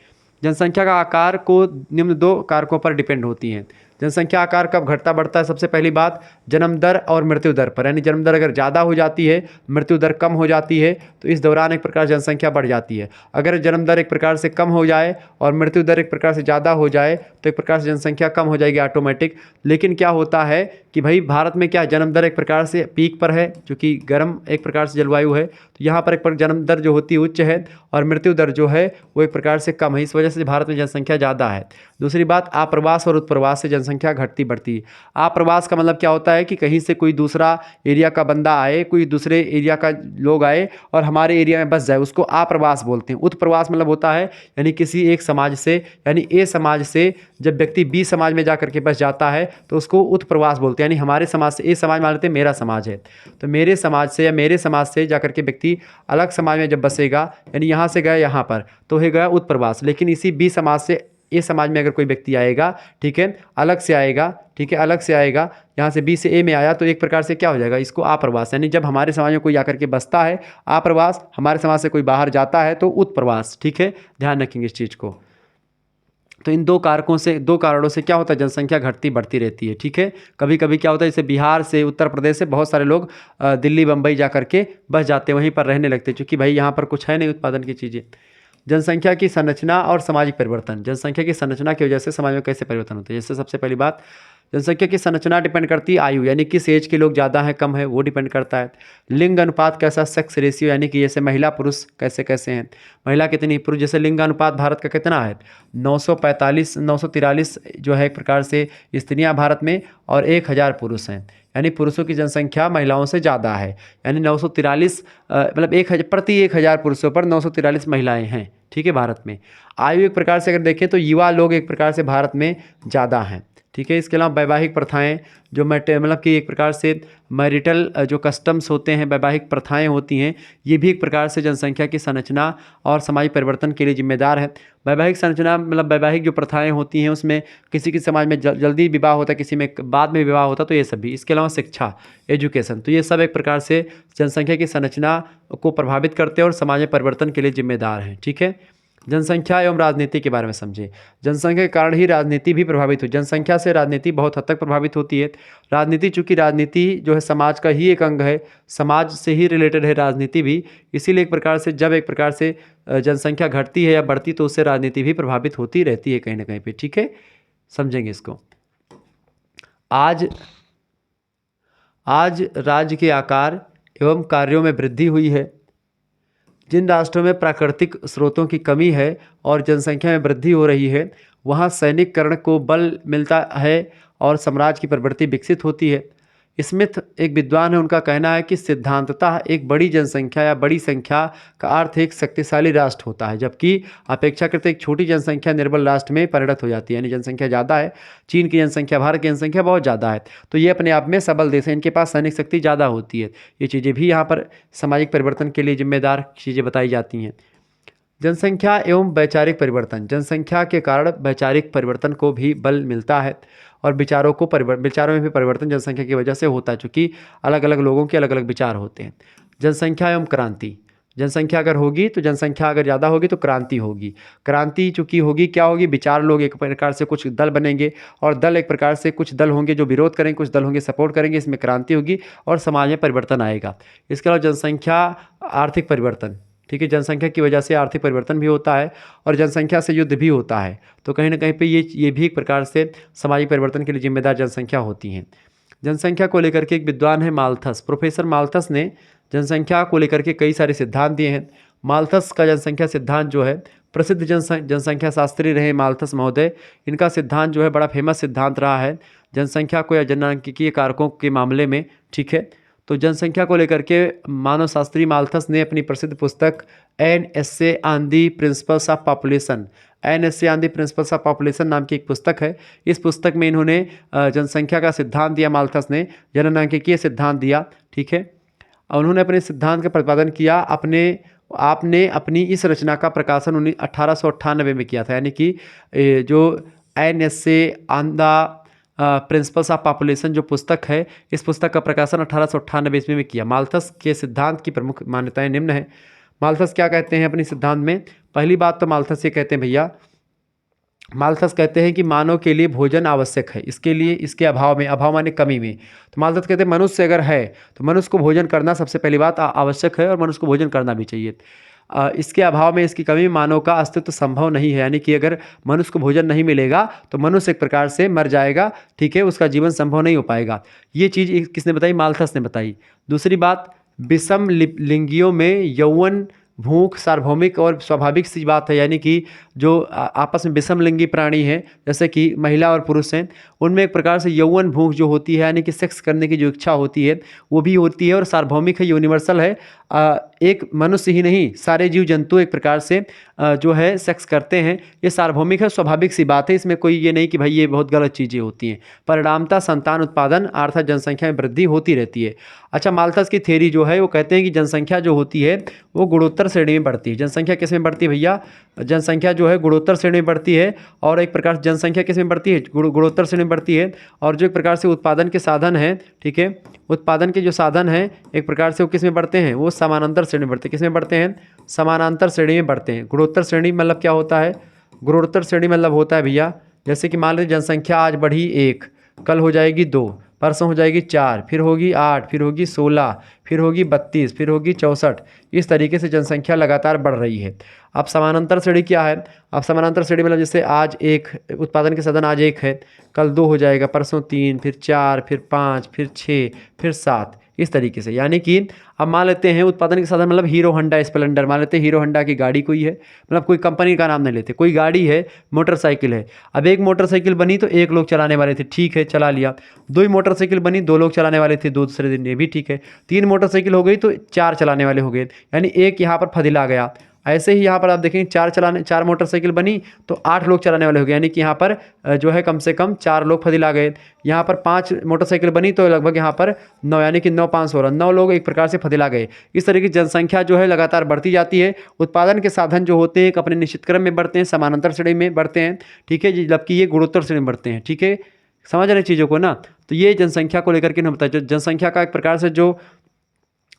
जनसंख्या का आकार को निम्न 2 कारकों पर डिपेंड होती है। जनसंख्या आकार कब घटता बढ़ता है? सबसे पहली बात, जन्म दर और मृत्यु दर पर, यानी जन्म दर अगर ज़्यादा हो जाती है, मृत्यु दर कम हो जाती है, तो इस दौरान एक प्रकार जनसंख्या बढ़ जाती है। अगर जन्म दर एक प्रकार से कम हो जाए और मृत्यु दर एक प्रकार से ज़्यादा हो जाए तो एक प्रकार से जनसंख्या कम हो जाएगी ऑटोमेटिक। लेकिन क्या होता है कि भाई भारत में क्या जन्म दर एक प्रकार से पीक पर है, क्योंकि गर्म एक प्रकार से जलवायु है, तो यहाँ पर एक जन्म दर जो होती है उच्च है और मृत्यु दर जो है वो एक प्रकार से कम है, इस वजह से भारत में जनसंख्या ज़्यादा है। दूसरी बात, आप्रवास और उत्प्रवास से जनसंख्या घटती बढ़ती है। आप्रवास का मतलब क्या होता है कि कहीं से कोई दूसरा एरिया का बंदा आए, कोई दूसरे एरिया का लोग आए और हमारे एरिया में बस जाए, उसको आप्रवास बोलते हैं। उत्प्रवास मतलब होता है यानी किसी एक समाज से, यानी ए समाज से जब व्यक्ति बी समाज में जाकर के बस जाता है तो उसको उत्प्रवास बोलते हैं। यानी हमारे समाज से, ए समाज मान लेते हैं मेरा समाज है, तो मेरे समाज से या मेरे समाज से जाकर के व्यक्ति अलग समाज में जब बसेगा, यानी यहाँ से गया यहाँ पर, तो हो गया उत्प्रवास। लेकिन इसी बी समाज से ए समाज में अगर कोई व्यक्ति आएगा, ठीक है, अलग से आएगा, ठीक है, अलग से आएगा, यहाँ से बी से ए में आया, तो एक प्रकार से क्या हो जाएगा, इसको आप्रवास। यानी जब हमारे समाज में कोई आकर के बसता है आप्रवास, हमारे समाज से कोई बाहर जाता है तो उत्प्रवास। ठीक है, ध्यान रखेंगे इस चीज़ को। तो इन 2 कारणों से क्या होता है, जनसंख्या घटती बढ़ती रहती है। ठीक है, कभी कभी क्या होता है, जैसे बिहार से, उत्तर प्रदेश से बहुत सारे लोग दिल्ली बम्बई जा करके बस जाते हैं, वहीं पर रहने लगते हैं, क्योंकि भाई यहाँ पर कुछ है नहीं उत्पादन की चीज़ें। जनसंख्या की संरचना और सामाजिक परिवर्तन। जनसंख्या की संरचना की वजह से समाज में कैसे परिवर्तन होते हैं? जैसे सबसे पहली बात, जनसंख्या की संरचना डिपेंड करती है आयु, यानी किस एज के लोग ज़्यादा हैं कम है वो डिपेंड करता है। लिंग अनुपात कैसा, सेक्स रेशियो, यानी कि जैसे महिला पुरुष कैसे कैसे हैं, महिला कितनी पुरुष, जैसे लिंग अनुपात भारत का कितना है 943 जो है एक प्रकार से स्त्रियां भारत में और 1000 पुरुष हैं, यानी पुरुषों की जनसंख्या महिलाओं से ज़्यादा है। यानी 943 मतलब प्रति 1000 पुरुषों पर 943 महिलाएं हैं। ठीक है, भारत में। आयु एक प्रकार से अगर देखें तो युवा लोग एक प्रकार से भारत में ज़्यादा हैं। ठीक है, इसके अलावा वैवाहिक प्रथाएं जो मतलब कि एक प्रकार से मैरिटल जो कस्टम्स होते हैं, वैवाहिक प्रथाएं होती हैं, ये भी एक प्रकार से जनसंख्या की संरचना और सामाजिक परिवर्तन के लिए जिम्मेदार है। वैवाहिक संरचना मतलब वैवाहिक जो प्रथाएं होती हैं उसमें किसी किसी समाज में जल्दी विवाह होता है, किसी में बाद में विवाह होता है, तो ये सब भी। इसके अलावा शिक्षा, एजुकेशन, तो ये सब एक प्रकार से जनसंख्या की संरचना को प्रभावित करते हैं और समाज में परिवर्तन के लिए जिम्मेदार हैं। ठीक है, जनसंख्या एवं राजनीति के बारे में समझे। जनसंख्या के कारण ही राजनीति भी प्रभावित हुई, जनसंख्या से राजनीति बहुत हद तक प्रभावित होती है। राजनीति, चूंकि राजनीति जो है समाज का ही एक अंग है, समाज से ही रिलेटेड है राजनीति भी, इसीलिए एक प्रकार से जब एक प्रकार से जनसंख्या घटती है या बढ़ती तो उससे राजनीति भी प्रभावित होती रहती है कहीं ना कहीं पे। ठीक है, समझेंगे इसको। आज राज्य के आकार एवं कार्यों में वृद्धि हुई है। जिन राष्ट्रों में प्राकृतिक स्रोतों की कमी है और जनसंख्या में वृद्धि हो रही है वहाँ सैनिककरण को बल मिलता है और साम्राज्य की प्रवृत्ति विकसित होती है। स्मिथ एक विद्वान है, उनका कहना है कि सिद्धांततः एक बड़ी जनसंख्या या बड़ी संख्या का अर्थ एक शक्तिशाली राष्ट्र होता है, जबकि अपेक्षाकृत एक छोटी जनसंख्या निर्बल राष्ट्र में परिणत हो जाती है। यानी जनसंख्या ज़्यादा है, चीन की जनसंख्या, भारत की जनसंख्या बहुत ज़्यादा है, तो ये अपने आप में सबल देश है, इनके पास सैनिक शक्ति ज़्यादा होती है। ये चीज़ें भी यहाँ पर सामाजिक परिवर्तन के लिए जिम्मेदार चीज़ें बताई जाती हैं। जनसंख्या एवं वैचारिक परिवर्तन, जनसंख्या के कारण वैचारिक परिवर्तन को भी बल मिलता है और विचारों में भी परिवर्तन जनसंख्या की वजह से होता है, चूँकि अलग अलग लोगों के अलग अलग विचार होते हैं। जनसंख्या एवं क्रांति, जनसंख्या अगर होगी तो जनसंख्या अगर ज़्यादा होगी तो क्रांति होगी। क्रांति चूँकि होगी, क्या होगी, विचार लोग एक प्रकार से कुछ दल बनेंगे और दल एक प्रकार से कुछ दल होंगे जो विरोध करेंगे, कुछ दल होंगे सपोर्ट करेंगे, इसमें क्रांति होगी और समाज में परिवर्तन आएगा। इसके अलावा जनसंख्या आर्थिक परिवर्तन, ठीक है, जनसंख्या की वजह से आर्थिक परिवर्तन भी होता है और जनसंख्या से युद्ध भी होता है, तो कहीं ना कहीं पे ये भी एक प्रकार से सामाजिक परिवर्तन के लिए जिम्मेदार जनसंख्या होती हैं। जनसंख्या को लेकर के एक विद्वान है माल्थस, प्रोफेसर माल्थस ने जनसंख्या को लेकर के कई सारे सिद्धांत दिए हैं। माल्थस का जनसंख्या सिद्धांत जो है, प्रसिद्ध जनसंख्या शास्त्री रहे माल्थस महोदय, इनका सिद्धांत जो है बड़ा फेमस सिद्धांत रहा है जनसंख्या को या जनसांख्यिकीय कारकों के मामले में, ठीक है। तो जनसंख्या को लेकर के मानव शास्त्री माल्थस ने अपनी प्रसिद्ध पुस्तक an essay on the principles of population, an essay on the principles of population नाम की एक पुस्तक है। इस पुस्तक में इन्होंने जनसंख्या का सिद्धांत दिया, माल्थस ने जनसांख्यिकीय सिद्धांत दिया, ठीक है। और उन्होंने अपने सिद्धांत का प्रतिपादन किया। आपने अपनी इस रचना का प्रकाशन 1898 में किया था, यानी कि जो an essay on the principles of population जो पुस्तक है, इस पुस्तक का प्रकाशन 1898 ईस्वी में किया। माल्थस के सिद्धांत की प्रमुख मान्यताएं निम्न है। माल्थस क्या कहते हैं अपने सिद्धांत में? पहली बात तो माल्थस ये कहते हैं भैया, माल्थस कहते हैं कि मानव के लिए भोजन आवश्यक है, इसके लिए, इसके अभाव में, अभाव माने कमी में, तो माल्थस कहते हैं मनुष्य अगर है तो मनुष्य को भोजन करना सबसे पहली बात आवश्यक है और मनुष्य को भोजन करना भी चाहिए। इसके अभाव में, इसकी कमी में मानव का अस्तित्व संभव नहीं है, यानी कि अगर मनुष्य को भोजन नहीं मिलेगा तो मनुष्य एक प्रकार से मर जाएगा, ठीक है, उसका जीवन संभव नहीं हो पाएगा। ये चीज़ किसने बताई? माल्थस ने बताई। दूसरी बात, विषम लिंगियों में यौवन भूख सार्वभौमिक और स्वाभाविक सी बात है, यानी कि जो आपस में विषम लिंगी प्राणी हैं, जैसे कि महिला और पुरुष हैं, उनमें एक प्रकार से यौवन भूख जो होती है, यानी कि सेक्स करने की जो इच्छा होती है वो भी होती है और सार्वभौमिक है, यूनिवर्सल है। एक मनुष्य ही नहीं, सारे जीव जंतु एक प्रकार से जो है सेक्स करते हैं, ये सार्वभौमिक है, स्वाभाविक सी बात है, इसमें कोई ये नहीं कि भाई ये बहुत गलत चीज़ें होती हैं। परिणामतः संतान उत्पादन अर्थात जनसंख्या में वृद्धि होती रहती है। अच्छा, माल्थस की थ्योरी जो है वो कहते हैं कि जनसंख्या जो होती है वो गुणोत्तर श्रेणी में बढ़ती है। जनसंख्या किस में बढ़ती है भैया? जनसंख्या जो है गुणोत्तर श्रेणी में बढ़ती है, और एक प्रकार से जनसंख्या किस में बढ़ती है? गुणोत्तर श्रेणी में बढ़ती है। और जो एक प्रकार से उत्पादन के साधन हैं, ठीक है, उत्पादन के जो साधन हैं एक प्रकार से वो किस में बढ़ते हैं? वो समानांतर श्रेणी में बढ़ते हैं। किस में बढ़ते हैं? समानांतर श्रेणी में बढ़ते हैं। गुणोत्तर श्रेणी मतलब क्या होता है? गुणोत्तर श्रेणी मतलब होता है भैया, जैसे कि मान लीजिए जनसंख्या आज बढ़ी 1, कल हो जाएगी 2, परसों हो जाएगी 4, फिर होगी 8, फिर होगी 16, फिर होगी 32, फिर होगी 64। इस तरीके से जनसंख्या लगातार बढ़ रही है। अब समानांतर श्रेणी क्या है? अब समानांतर श्रेणी मतलब जैसे आज 1 उत्पादन के साधन आज 1 है, कल 2 हो जाएगा, परसों 3, फिर 4, फिर 5, फिर 6, फिर 7, इस तरीके से। यानी कि अब मान लेते हैं उत्पादन के साधन मतलब हीरो होंडा स्प्लेंडर, मान लेते हैं हीरो होंडा की गाड़ी कोई है, मतलब कोई कंपनी का नाम नहीं लेते, कोई गाड़ी है, मोटरसाइकिल है। अब एक मोटरसाइकिल बनी तो 1 लोग चलाने वाले थे, ठीक है, चला लिया। 2 मोटरसाइकिल बनी, 2 लोग चलाने वाले थे, दूसरे दिन, ये भी ठीक है। 3 मोटरसाइकिल हो गई तो 4 चलाने वाले हो गए, यानी एक यहाँ पर फदिला गया। ऐसे ही यहाँ पर आप देखेंगे 4 मोटरसाइकिल बनी तो 8 लोग चलाने वाले हो गए, यानी कि यहाँ पर जो है कम से कम 4 लोग फदिला गए। यहाँ पर 5 मोटरसाइकिल बनी तो लगभग यहाँ पर 9, यानी कि 9 5 16, 9 लोग एक प्रकार से फदिला गए। इस तरह की जनसंख्या जो है लगातार बढ़ती जाती है। उत्पादन के साधन जो होते हैं एक अपने निश्चित क्रम में बढ़ते हैं, समानांतर श्रेणी में बढ़ते हैं, ठीक है, जबकि ये गुणोत्तर श्रेणी में बढ़ते हैं, ठीक है, समझ रहे चीज़ों को ना। तो ये जनसंख्या को लेकर के नहीं बताया, जो जनसंख्या का एक प्रकार से जो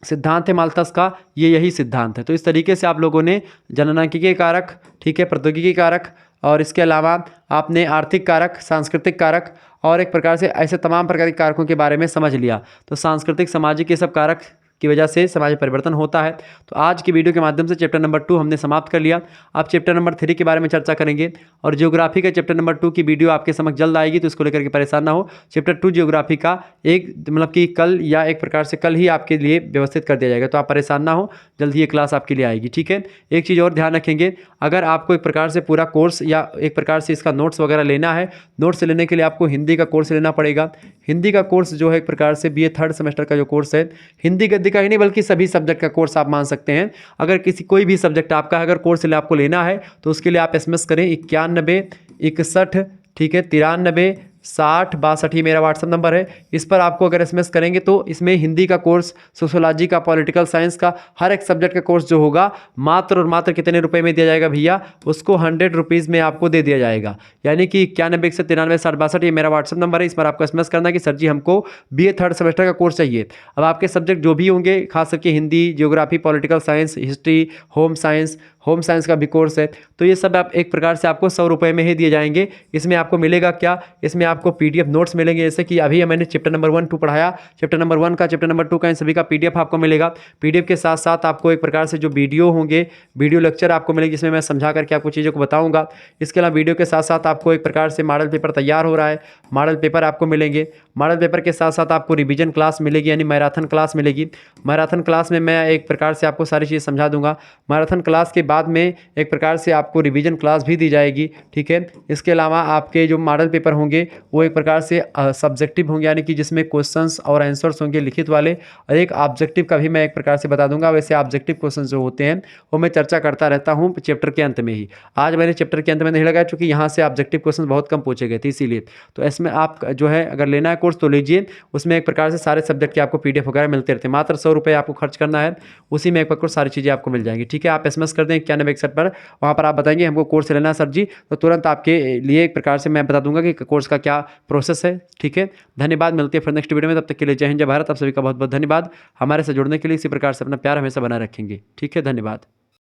सिद्धांत है माल्थस का, ये यही सिद्धांत है। तो इस तरीके से आप लोगों ने जननांकिकीय कारक, ठीक है, प्रौद्योगिकी कारक, और इसके अलावा आपने आर्थिक कारक, सांस्कृतिक कारक और एक प्रकार से ऐसे तमाम प्रकार के कारकों के बारे में समझ लिया। तो सांस्कृतिक, सामाजिक, ये सब कारक की वजह से समाज में परिवर्तन होता है। तो आज की वीडियो के माध्यम से चैप्टर नंबर 2 हमने समाप्त कर लिया। अब चैप्टर नंबर 3 के बारे में चर्चा करेंगे और ज्योग्राफी का चैप्टर नंबर 2 की वीडियो आपके समक्ष जल्द आएगी, तो इसको लेकर के परेशान ना हो। चैप्टर 2 ज्योग्राफी का एक मतलब कि कल या एक प्रकार से कल ही आपके लिए व्यवस्थित कर दिया जाएगा, तो आप परेशान ना हो, जल्द ही ये क्लास आपके लिए आएगी। ठीक है, एक चीज़ और ध्यान रखेंगे, अगर आपको एक प्रकार से पूरा कोर्स या एक प्रकार से इसका नोट्स वगैरह लेना है, नोट्स लेने के लिए आपको हिंदी का कोर्स लेना पड़ेगा। हिंदी का कोर्स जो है एक प्रकार से BA 3rd सेमेस्टर का जो कोर्स है, हिंदी गद्य का ही नहीं बल्कि सभी सब्जेक्ट का कोर्स आप मान सकते हैं। अगर कोई भी सब्जेक्ट आपका अगर कोर्स आपको लेना है तो उसके लिए आप SMS करें 91 61, ठीक है, 93 60 62, ये मेरा व्हाट्सअप नंबर है। इस पर आपको अगर SMS करेंगे तो इसमें हिंदी का कोर्स, सोशोलॉजी का, पॉलिटिकल साइंस का, हर एक सब्जेक्ट का कोर्स जो होगा मात्र और मात्र कितने रुपए में दिया जाएगा भैया, उसको 100 रुपीज़ में आपको दे दिया जाएगा। यानी कि 91 से 93 60 62, ये मेरा व्हाट्सअप नंबर है। इस पर आपको SMS करना है कि सर जी हमको BA 3rd सेमेस्टर का कोर्स चाहिए। अब आपके सब्जेक्ट जो भी होंगे, खास करके Hindi, geography, political science, history, home science का भी कोर्स है, तो ये सब आप एक प्रकार से आपको 100 रुपये में ही दिए जाएंगे। इसमें आपको मिलेगा क्या, इसमें आपको PDF नोट्स मिलेंगे, जैसे कि अभी मैंने चैप्टर नंबर 1 2 पढ़ाया, चैप्टर नंबर 1 का, चैप्टर नंबर 2 का, इन सभी का PDF आपको मिलेगा। PDF के साथ साथ आपको एक प्रकार से जो वीडियो होंगे, वीडियो लेक्चर आपको मिलेंगे, जिसमें मैं समझा करके आपको चीज़ों को बताऊँगा। इसके अलावा वीडियो के साथ साथ आपको एक प्रकार से मॉडल पेपर तैयार हो रहा है, मॉडल पेपर आपको मिलेंगे। मॉडल पेपर के साथ साथ आपको रिवीजन क्लास मिलेगी, यानी मैराथन क्लास मिलेगी। मैराथन क्लास में मैं एक प्रकार से आपको सारी चीज़ समझा दूंगा। मैराथन क्लास के बाद में एक प्रकार से आपको रिवीजन क्लास भी दी जाएगी। ठीक है, इसके अलावा आपके जो मॉडल पेपर होंगे वो एक प्रकार से सब्जेक्टिव होंगे, यानी कि जिसमें क्वेश्चंस और आंसर्स होंगे लिखित वाले, और एक ऑब्जेक्टिव का भी मैं एक प्रकार से बता दूंगा। वैसे ऑब्जेक्टिव क्वेश्चन जो होते हैं वो मैं चर्चा करता रहता हूँ चैप्टर के अंत में ही। आज मैंने चैप्टर के अंत में नहीं लगाया, चूँकि यहाँ से ऑब्जेक्टिव क्वेश्चन बहुत कम पूछे गए थे, इसीलिए। तो इसमें आप जो है अगर लेना है कोर्स तो लीजिए, उसमें एक प्रकार से सारे सब्जेक्ट के आपको PDF वगैरह मिलते रहते हैं। मात्र 100 रुपये आपको खर्च करना है, उसी में एक प्रकार सारी चीज़ें आपको मिल जाएंगी। ठीक है, आप SMS कर दें 91 61 पर, वहाँ पर आप बताएंगे हमको कोर्स लेना है सर जी, तो तुरंत आपके लिए एक प्रकार से मैं बता दूंगा कि कोर्स का क्या प्रोसेस है। ठीक है, धन्यवाद, मिलते हैं फिर नेक्स्ट वीडियो में। तब तक के लिए जय हिंद, जय भारत। आप सभी का बहुत बहुत धन्यवाद। हमारे से जुड़ने के लिए इसी प्रकार से अपना प्यार हमेशा बनाए रखेंगे। ठीक है, धन्यवाद।